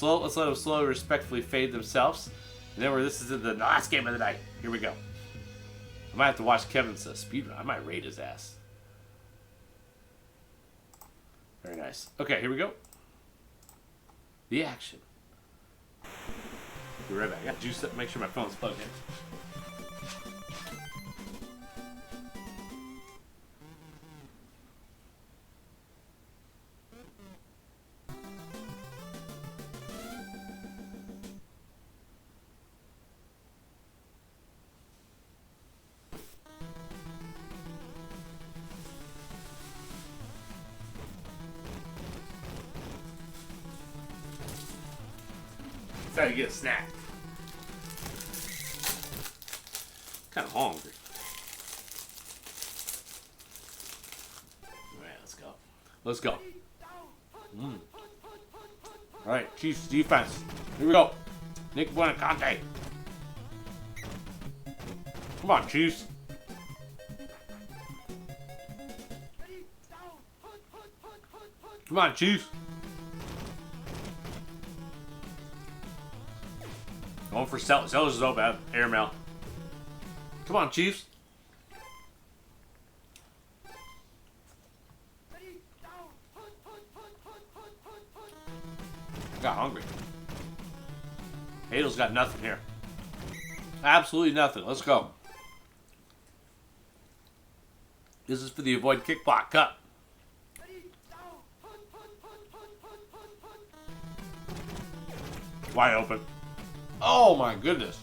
Let's let them slowly, respectfully fade themselves. And then this is the last game of the night. Here we go. I might have to watch Kevin's speedrun. I might raid his ass. Very nice. Okay, here we go. The action. Be right back. I got juice up. Make sure my phone's plugged in. Time to get a snack. Kind of hungry. All right, let's go. Let's go. All right, Chiefs defense. Here we go. Nick Buonacante. Come on, Chiefs. Come on, Chiefs. Going for Sellers. Sellers is open. Airmail. Come on, Chiefs. I got hungry. Hadel's got nothing here. Absolutely nothing. Let's go. This is for the Avoid Kick Block Cup. Wide open. Oh my goodness.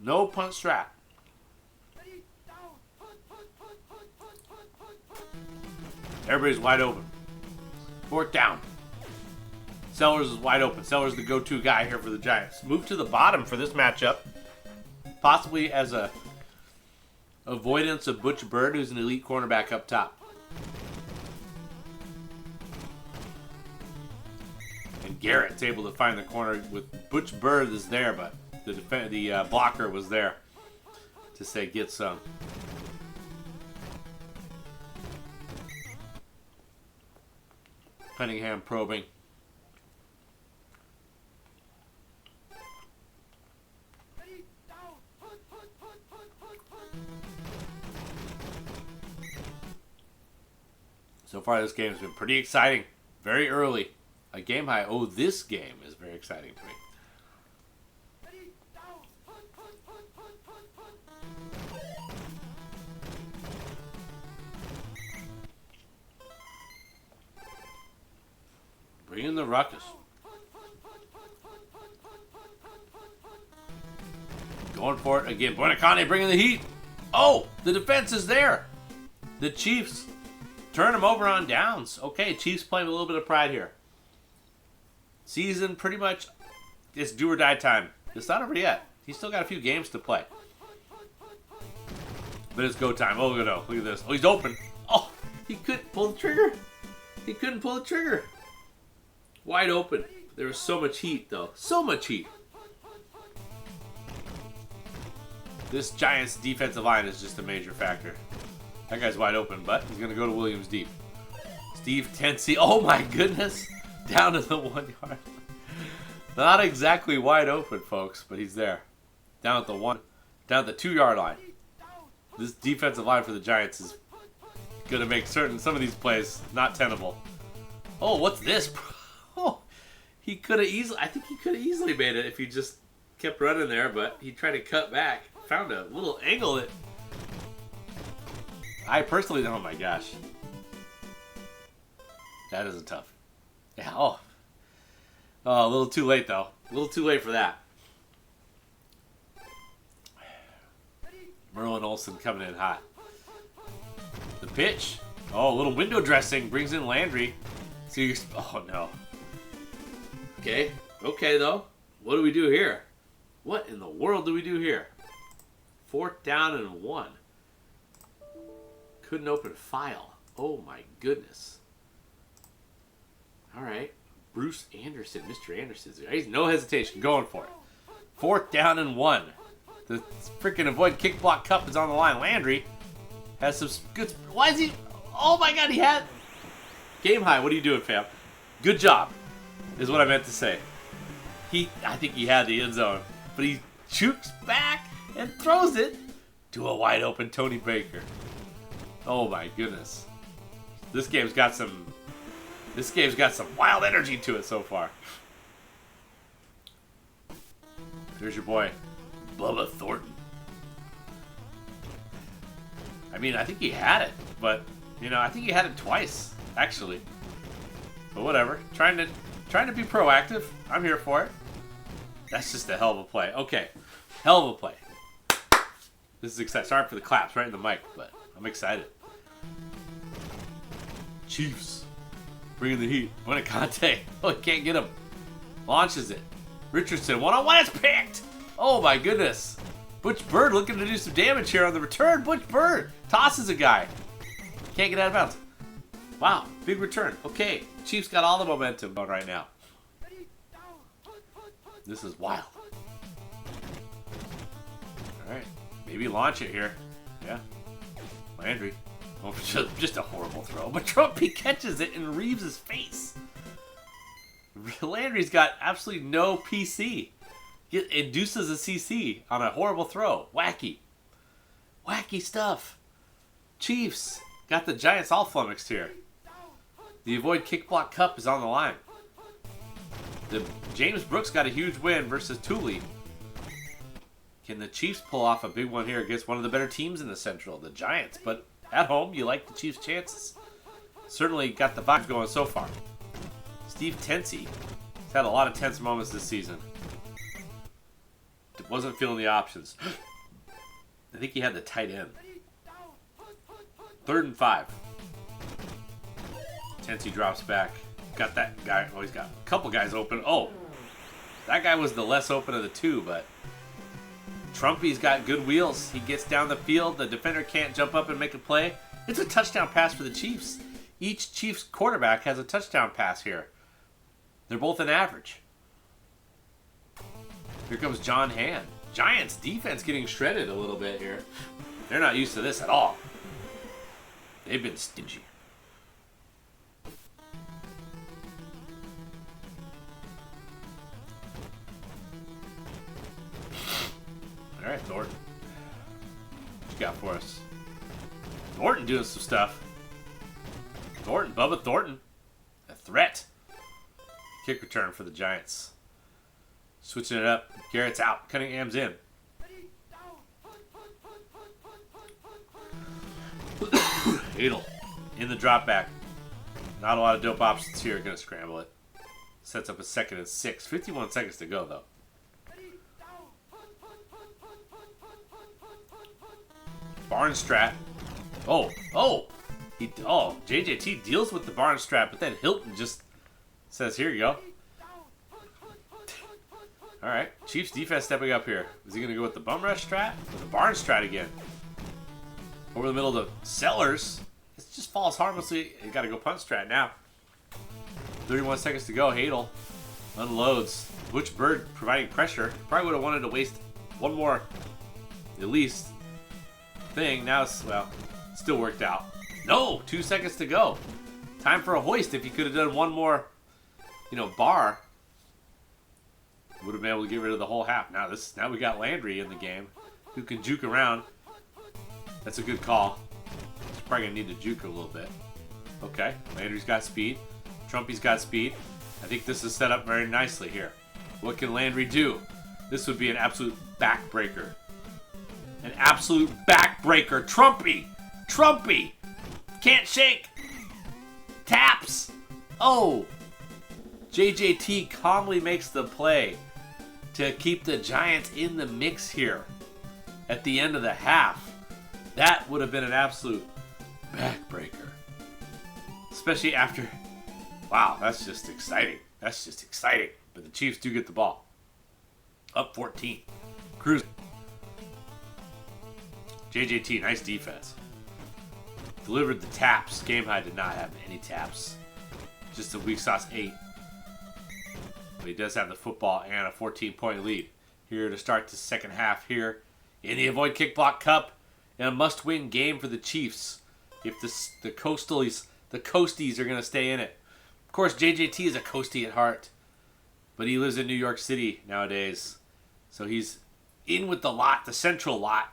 No punt strat. Everybody's wide open. Fourth down. Sellers is wide open. Sellers is the go-to guy here for the Giants. Move to the bottom for this matchup. Possibly as a avoidance of Butch Bird, who's an elite cornerback up top. And Garrett's able to find the corner with Butch Bird is there, but the blocker was there to say get some. Cunningham probing. far, this game has been pretty exciting. Very early. A game high. Oh, this game is very exciting to me. Bring in the ruckus. Going for it again. Buonacane bringing the heat. Oh, the defense is there. The Chiefs turn them over on downs. Okay, Chiefs playing with a little bit of pride here. Season pretty much, it's do or die time. It's not over yet. He's still got a few games to play. But it's go time. Oh, look at this. Oh, he's open. Oh, he couldn't pull the trigger. He couldn't pull the trigger. Wide open. There was so much heat, though. So much heat. This Giants defensive line is just a major factor. That guy's wide open, but he's going to go to Williams deep. Steve Tensi. Oh, my goodness. Down to the 1 yard. Not exactly wide open, folks, but he's there. Down at the 2 yard line. This defensive line for the Giants is going to make certain some of these plays not tenable. Oh, what's this? Oh, he could have easily, I think he could have easily made it if he just kept running there, but he tried to cut back. Found a little angle that I personally, oh my gosh. That is a tough. Yeah, oh, a little too late though. A little too late for that. Merlin Olsen coming in hot. The pitch. Oh, a little window dressing brings in Landry. So you're, oh no. Okay, though. What do we do here? What in the world do we do here? 4th down and 1. Couldn't open file. Oh my goodness. All right. Bruce Anderson, Mr. Anderson. He's no hesitation, going for it. 4th down and 1. The freaking avoid kick block cup is on the line. Landry has some good. Why is he? Oh my God, he had game high. What are you doing, fam? Good job, is what I meant to say. I think he had the end zone, but he shoots back and throws it to a wide open Tony Baker. Oh my goodness. This game's got some wild energy to it so far. There's your boy, Bubba Thornton. I mean, I think he had it, but I think he had it twice, actually. But whatever. Trying to be proactive. I'm here for it. That's just a hell of a play. Okay. Hell of a play. This is exciting. Sorry for the claps right in the mic, but I'm excited. Chiefs. Bringing the heat. Buonacane. Oh, he can't get him. Launches it. Richardson. One-on-one. It's picked. Oh, my goodness. Butch Bird looking to do some damage here on the return. Butch Bird tosses a guy. Can't get out of bounds. Wow. Big return. Okay. Chiefs got all the momentum going right now. This is wild. All right. Maybe launch it here. Yeah. Landry. Oh, just a horrible throw. But Trumpy catches it in Reeves' face. Landry's got absolutely no PC. It induces a CC on a horrible throw. Wacky. Wacky stuff. Chiefs got the Giants all flummoxed here. The avoid kick block cup is on the line. The James Brooks got a huge win versus Thule. Can the Chiefs pull off a big one here against one of the better teams in the Central, the Giants? But at home, you like the Chiefs' chances. Certainly got the vibes going so far. Steve Tensi has had a lot of tense moments this season. Wasn't feeling the options. I think he had the tight end. 3rd and 5. Tensi drops back. Got that guy. Oh, he's got a couple guys open. Oh, that guy was the less open of the two, but Trumpy's got good wheels. He gets down the field. The defender can't jump up and make a play. It's a touchdown pass for the Chiefs. Each Chiefs quarterback has a touchdown pass here. They're both an average. Here comes John Hand. Giants defense getting shredded a little bit here. They're not used to this at all. They've been stingy. All right, Thornton. What you got for us? Thornton doing some stuff. Thornton, Bubba Thornton. A threat. Kick return for the Giants. Switching it up. Garrett's out. Cunningham's in. Hadel in the drop back. Not a lot of dope options here. Gonna scramble it. Sets up a 2nd and 6. 51 seconds to go, though. Barnstrat. Oh. JJT deals with the Barnstrat, but then Hilton just says, here you go. All right. Chiefs defense stepping up here. Is he going to go with the bum rush strat? Or the barn strat again? Over the middle of the Sellers. It just falls harmlessly. You got to go punt strat now. 31 seconds to go. Hadel unloads. Butch Bird providing pressure. Probably would have wanted to waste one more, at least, thing. Now it's, well, still worked out. No! 2 seconds to go. Time for a hoist. If you could have done one more, bar, would have been able to get rid of the whole half. Now we got Landry in the game, who can juke around. That's a good call. He's probably gonna need to juke a little bit. Okay, Landry's got speed. Trumpy's got speed. I think this is set up very nicely here. What can Landry do? This would be an absolute backbreaker. An absolute backbreaker. Trumpy! Can't shake! Taps! Oh! JJT calmly makes the play to keep the Giants in the mix here at the end of the half. That would have been an absolute backbreaker. Especially after... Wow, that's just exciting. But the Chiefs do get the ball. Up 14. Cruising. JJT, nice defense. Delivered the taps. Game High did not have any taps. Just a weak sauce 8. But he does have the football and a 14-point lead. Here to start the second half here in the Avoid Kick Block Cup. And a must-win game for the Chiefs if the Coasties are going to stay in it. Of course, JJT is a Coastie at heart. But he lives in New York City nowadays. So he's in with the lot, the central lot.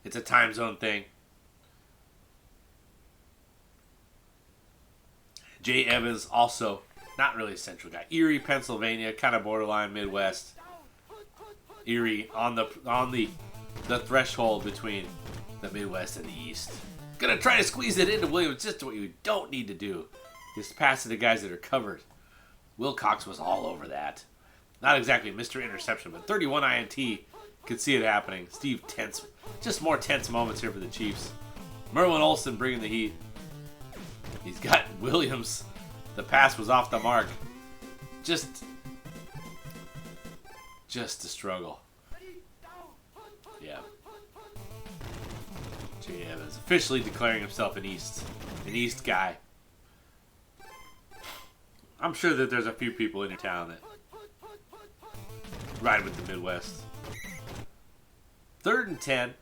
It's a time zone thing. Jay Evans also not really a central guy. Erie, Pennsylvania, kind of borderline Midwest. Erie on the threshold between the Midwest and the East. Gonna try to squeeze it into Williams. Just what you don't need to do is pass it to guys that are covered. Wilcox was all over that. Not exactly Mr. Interception, but 31 INT. Could see it happening. Steve tense. Just more tense moments here for the Chiefs. Merlin Olsen bringing the heat. He's got Williams. The pass was off the mark. Just a struggle. Yeah. Jay Evans officially declaring himself an East guy. I'm sure that there's a few people in your town that ride with the Midwest. 3rd and 10.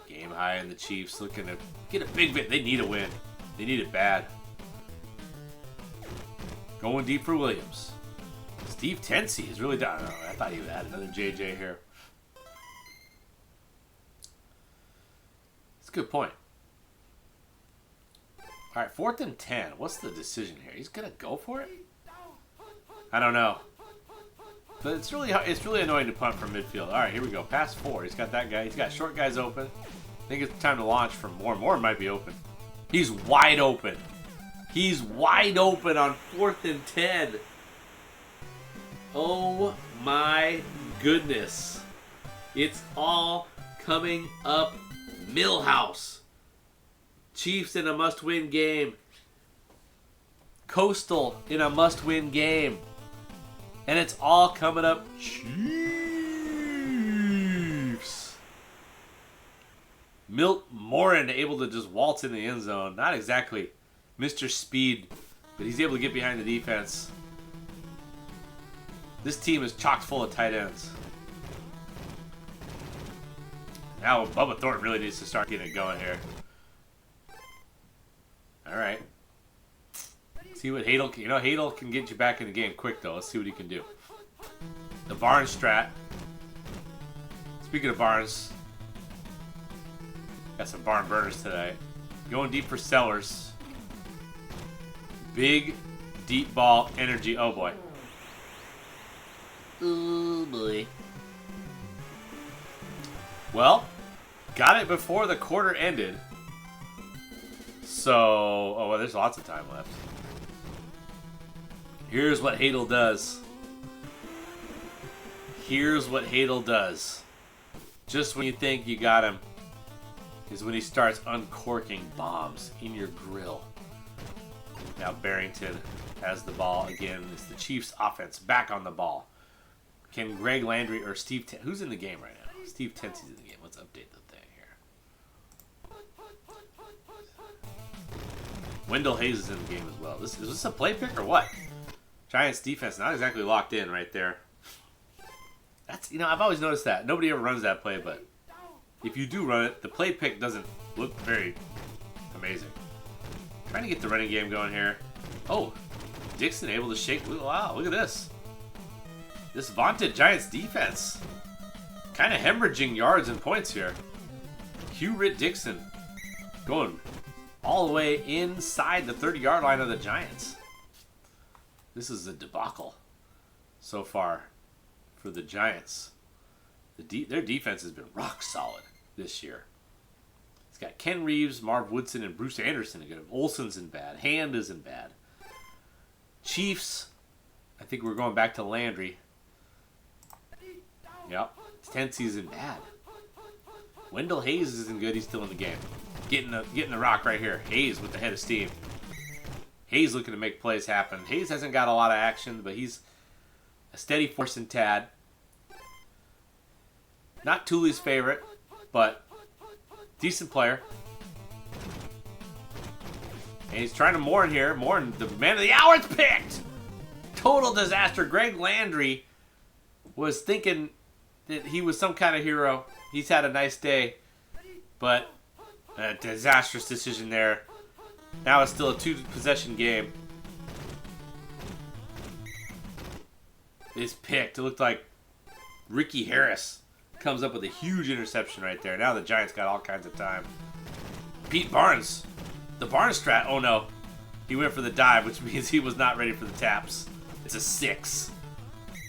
Game High and the Chiefs looking to get a big bit. They need a win. They need it bad. Going deep for Williams. Steve Tensey is really down. I thought he would add another JJ here. That's a good point. All right, 4th and 10. What's the decision here? He's gonna go for it? I don't know. But it's really annoying to punt from midfield. All right, here we go. Pass 4. He's got that guy. He's got short guys open. I think it's time to launch for Moore. Moore might be open. He's wide open. He's wide open on 4th and 10. Oh my goodness. It's all coming up Millhouse. Chiefs in a must-win game. Coastal in a must-win game. And it's all coming up Chiefs. Milt Morin able to just waltz in the end zone. Not exactly Mr. Speed, but he's able to get behind the defense. This team is chock full of tight ends. Now Bubba Thornton really needs to start getting it going here. All right. See what Hadel can... Hadel can get you back in the game quick, though. Let's see what he can do. The Barnes strat. Speaking of Barnes. Got some barn burners today. Going deep for Sellers. Big, deep ball energy. Oh boy. Oh boy. Well, got it before the quarter ended. So, oh well, there's lots of time left. Here's what Hadel does. Here's what Hadel does. Just when you think you got him, is when he starts uncorking bombs in your grill. Now Barrington has the ball again. It's the Chiefs' offense back on the ball. Can Greg Landry or Steve who's in the game right now? Steve Tensy's in the game. Let's update the thing here. Wendell Hayes is in the game as well. Is this a play pick or what? Giants defense not exactly locked in right there. That's, I've always noticed that. Nobody ever runs that play, but if you do run it, the play pick doesn't look very amazing. Trying to get the running game going here. Oh, Dixon able to shake. Wow, look at this. This vaunted Giants defense. Kind of hemorrhaging yards and points here. Hugh Ritt Dixon going all the way inside the 30-yard line of the Giants. This is a debacle so far for the Giants. Their defense has been rock solid this year. It's got Ken Reeves, Marv Woodson, and Bruce Anderson in good. Olsen's in bad. Hand is in bad. Chiefs, I think we're going back to Landry. Yep. Tensy's in bad. Wendell Hayes isn't good. He's still in the game. Getting the rock right here. Hayes with the head of steam. Hayes looking to make plays happen. Hayes hasn't got a lot of action, but he's a steady force in Tad. Not Tooley's favorite, but decent player. And he's trying to mourn here. Mourn, the man of the hour is picked! Total disaster. Greg Landry was thinking that he was some kind of hero. He's had a nice day, but a disastrous decision there. Now it's still a 2-possession game. It's picked. It looked like Ricky Harris comes up with a huge interception right there. Now the Giants got all kinds of time. Pete Barnes. The Barnes strat. Oh no. He went for the dive, which means he was not ready for the taps. It's a 6.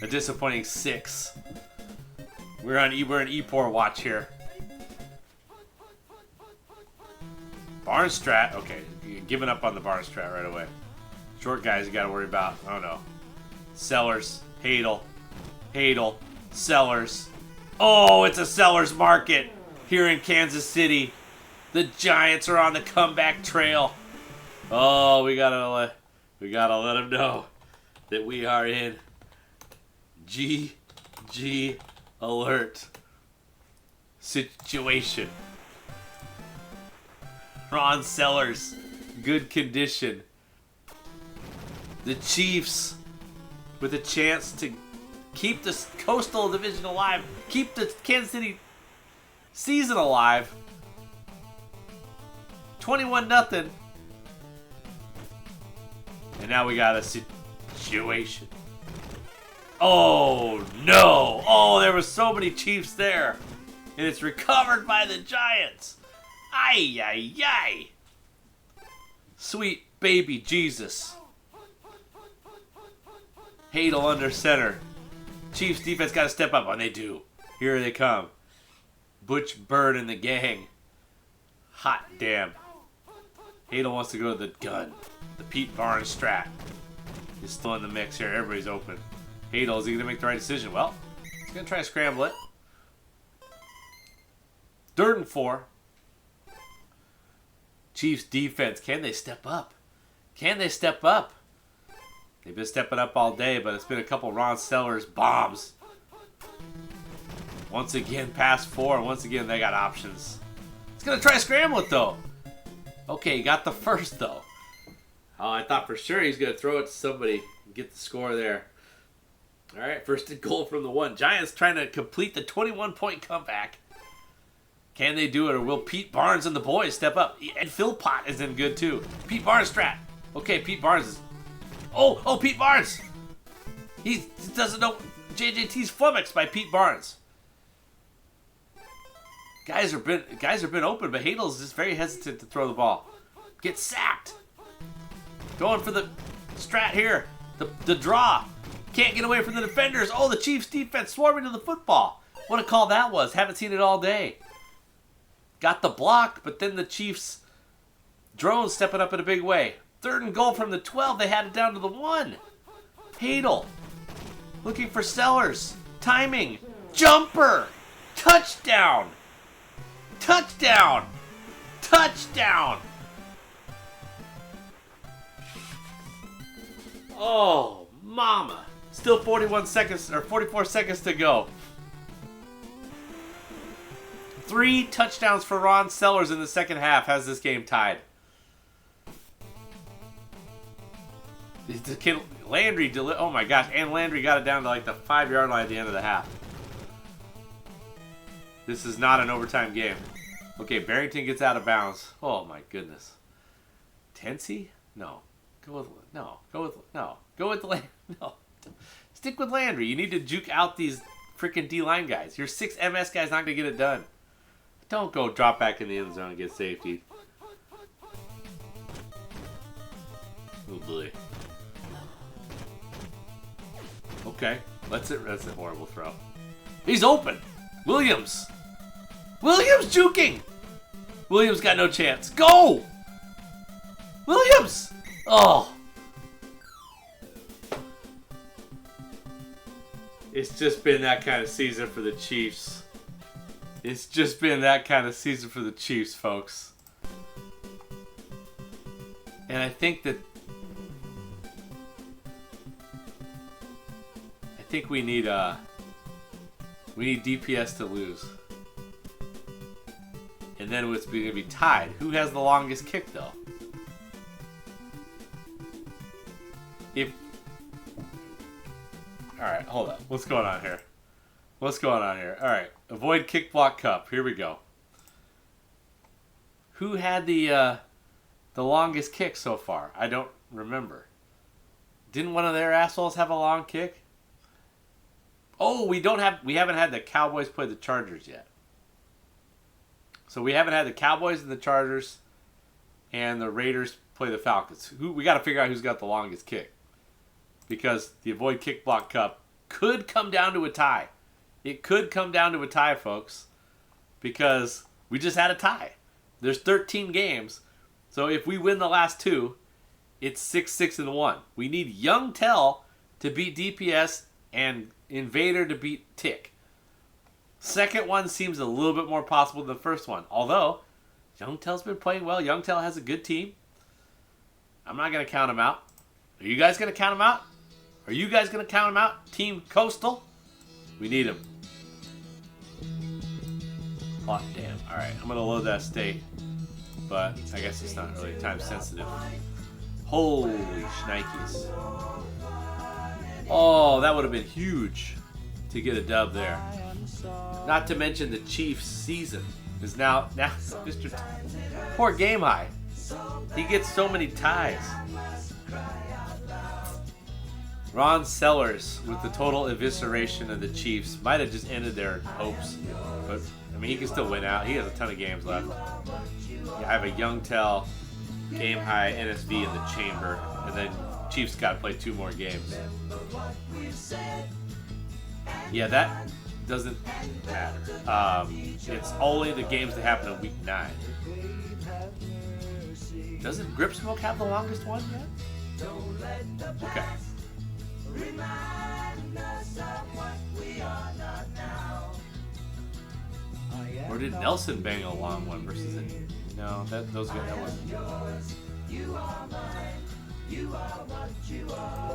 A disappointing 6. We're in E4 watch here. Barnes strat. Okay, giving up on the Barnes strat right away. Short guys you got to worry about. Oh no. Sellers. Hadel. Sellers. Oh, it's a seller's market here in Kansas City. The Giants are on the comeback trail. Oh, we gotta let them know that we are in GG alert situation. Ron Sellers, good condition. The Chiefs with a chance to keep this Coastal Division alive, keep the Kansas City season alive. 21-0. And now we got a situation. Oh, no. Oh, there were so many Chiefs there. And it's recovered by the Giants. Ay, ay, ay. Sweet baby Jesus. Hadel under center. Chiefs defense got to step up. And they do. Here they come. Butch Bird and the gang. Hot damn. Hadel wants to go to the gun. The Pete Barnes strat is still in the mix here. Everybody's open. Hadel, is he going to make the right decision? Well, he's going to try to scramble it. 3rd and 4. Chiefs defense. Can they step up? Can they step up? They've been stepping up all day, but it's been a couple Ron Sellers bombs. Once again, pass 4. Once again, they got options. He's going to try to scramble it, though. Okay, he got the first, though. Oh, I thought for sure he's going to throw it to somebody and get the score there. All right, first and goal from the 1. Giants trying to complete the 21-point comeback. Can they do it, or will Pete Barnes and the boys step up? Ed Philpott is in good, too. Pete Barnes strat. Okay, Pete Barnes is... Oh, Pete Barnes! He doesn't know... JJT's flummoxed by Pete Barnes. Guys are been open, but Hadel's just very hesitant to throw the ball. Gets sacked. Going for the strat here. The draw. Can't get away from the defenders. Oh, the Chiefs defense swarming to the football. What a call that was. Haven't seen it all day. Got the block, but then the Chiefs drone stepping up in a big way. 3rd and goal from the 12. They had it down to the 1. Hadel looking for Sellers. Timing. Jumper. Touchdown. Touchdown. Touchdown. Oh, mama. Still 41 seconds or 44 seconds to go. 3 touchdowns for Ron Sellers in the second half has this game tied. The kid Landry, oh my gosh, and Landry got it down to like the 5-yard line at the end of the half. This is not an overtime game. Okay, Barrington gets out of bounds. Oh my goodness. Tennessee? No. Go with Landry. No. Stick with Landry. You need to juke out these freaking D-line guys. Your 6 MS guy's not going to get it done. Don't go drop back in the end zone and get safety. Oh boy. Okay. That's a horrible throw. He's open. Williams juking. Williams got no chance. Go! Williams! Oh. It's just been that kind of season for the Chiefs. It's just been that kind of season for the Chiefs, folks. And I think we need DPS to lose. And then it's going to be tied. Who has the longest kick, though? Alright, hold up. What's going on here? Alright, avoid kick block cup. Here we go. Who had the longest kick so far? I don't remember. Didn't one of their assholes have a long kick? Oh, we haven't had the Cowboys play the Chargers yet. So we haven't had the Cowboys and the Chargers and the Raiders play the Falcons. We got to figure out who's got the longest kick. Because the avoid kick block cup could come down to a tie. It could come down to a tie, folks. Because we just had a tie. There's 13 games. So if we win the last 2, it's 6-6-1. We need Young Tell to beat DPS and Invader to beat Tick. Second one seems a little bit more possible than the first one. Although, Young Tell's been playing well. Young Tell has a good team. I'm not going to count him out. Are you guys going to count him out? Are you guys going to count him out? Team Coastal? We need him. Hot damn. Alright, I'm going to load that state. But I guess it's not really time sensitive. Holy shnikes. Oh, that would have been huge to get a dub there. Not to mention the Chiefs' season is now Mr. Poor Game High. He gets so many ties. Ron Sellers with the total evisceration of the Chiefs might have just ended their hopes, but I mean he can still win out. He has a ton of games left. I have a Young Tell, Game High, NSV in the chamber, and then Chiefs got to play 2 more games. Yeah, that doesn't matter. It's only the games that happen in week 9. Doesn't Grip Smoke have the longest one yet? Okay. Or did Nelson bang a long one versus it? No, that wasn't.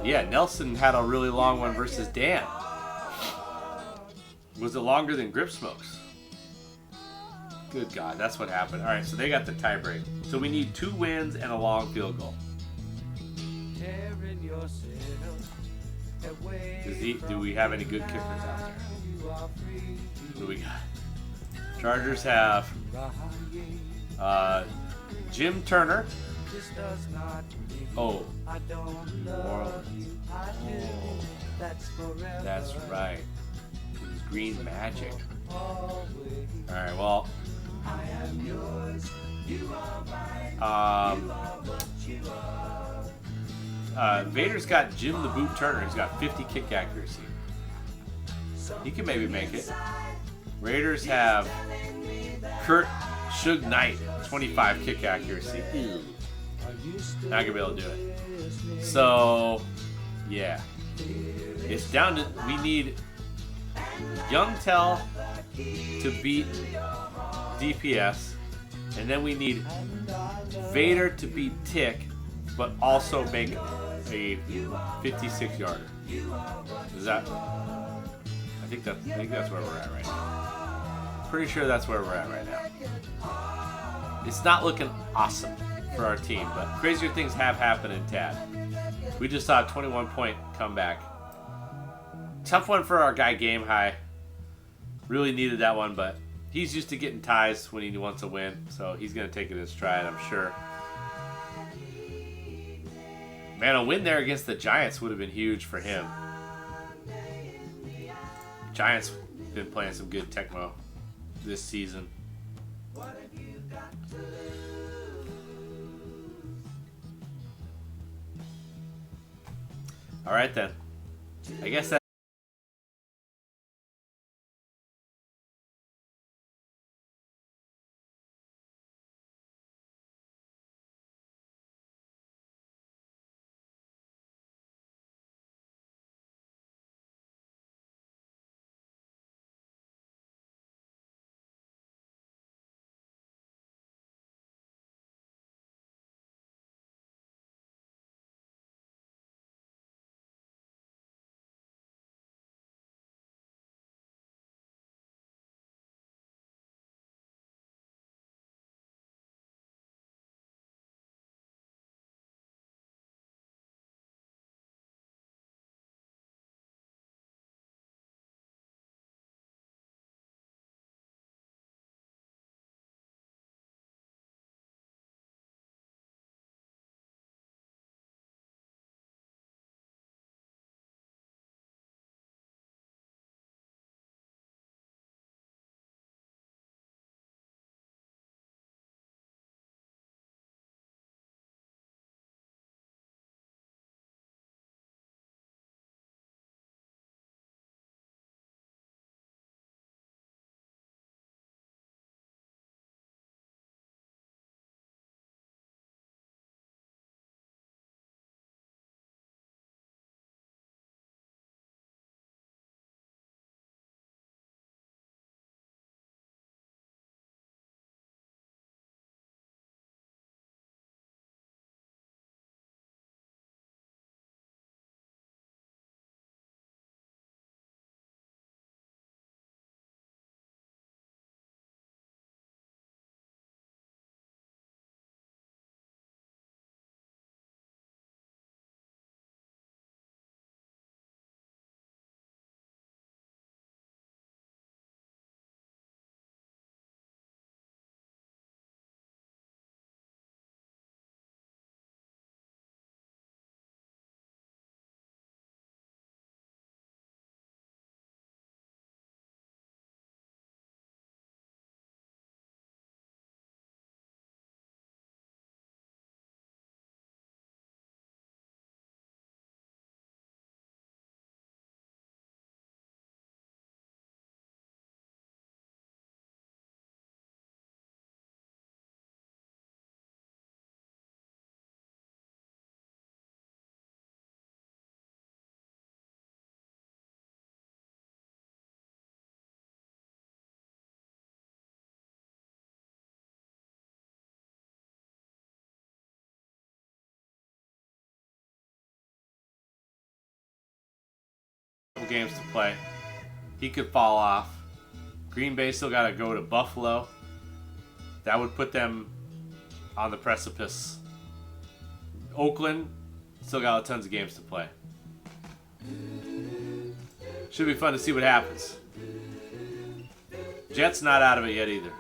Yeah, Nelson had a really long one versus Dan. Was it longer than Grip Smokes? Good God, that's what happened. All right, so they got the tie break. So we need 2 wins and a long field goal. Do we have any good kickers out there? What do we got? Chargers have Jim Turner. Oh, New Orleans. Oh, that's right. Green Magic. Alright, well. Vader's got Jim the Boot Turner. He's got 50 kick accuracy. He can maybe make it. Raiders have Kurt Suge Knight, 25 kick accuracy. Ew. Not gonna be able to do it. So, yeah. It's down to, we need Young Tell to beat DPS, and then we need Vader to beat Tick, but also make a 56-yarder. Is that? I think that's where we're at right now. Pretty sure that's where we're at right now. It's not looking awesome for our team, but crazier things have happened in TAD. We just saw a 21-point comeback. Tough one for our guy Game High. Really needed that one, but he's used to getting ties when he wants to win, so he's going to take it in stride, I'm sure. Man, a win there against the Giants would have been huge for him. Giants been playing some good Tecmo this season. All right, then. I guess that games to play. He could fall off. Green Bay still got to go to Buffalo. That would put them on the precipice. Oakland still got tons of games to play. Should be fun to see what happens. Jets not out of it yet either.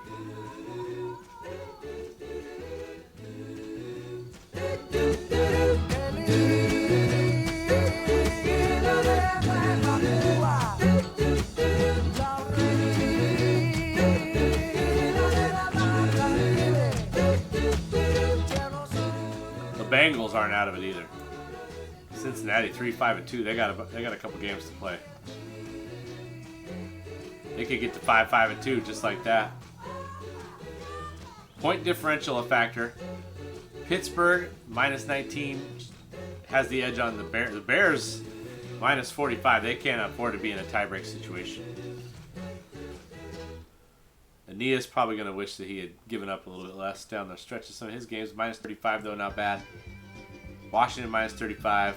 aren't out of it either. Cincinnati 3-5-2. They got a couple games to play. They could get to 5-5-2 just like that. Point differential a factor. Pittsburgh minus 19 has the edge on the Bears. The Bears minus 45. They can't afford to be in a tiebreak situation. Aeneas probably going to wish that he had given up a little bit less down the stretch of some of his games. Minus 35 though, not bad. Washington minus 35.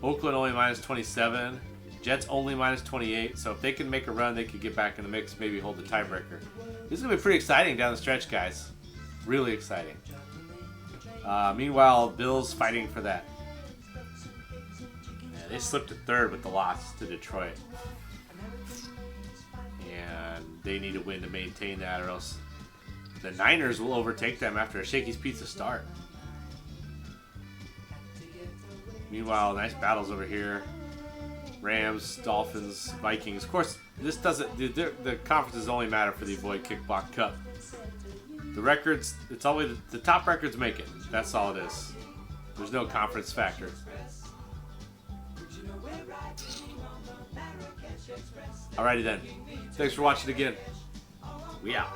Oakland only minus 27. Jets only minus 28. So if they can make a run, they could get back in the mix, maybe hold the tiebreaker. This is going to be pretty exciting down the stretch, guys. Really exciting. Meanwhile, Bills fighting for that. Yeah, they slipped to third with the loss to Detroit. And they need a win to maintain that, or else the Niners will overtake them after a Shakey's Pizza start. Meanwhile, nice battles over here. Rams, Dolphins, Vikings. Of course, this doesn't. The conferences only matter for the Avoid Kickblock Cup. The records, it's always the top records make it. That's all it is. There's no conference factor. Alrighty then. Thanks for watching again. We out.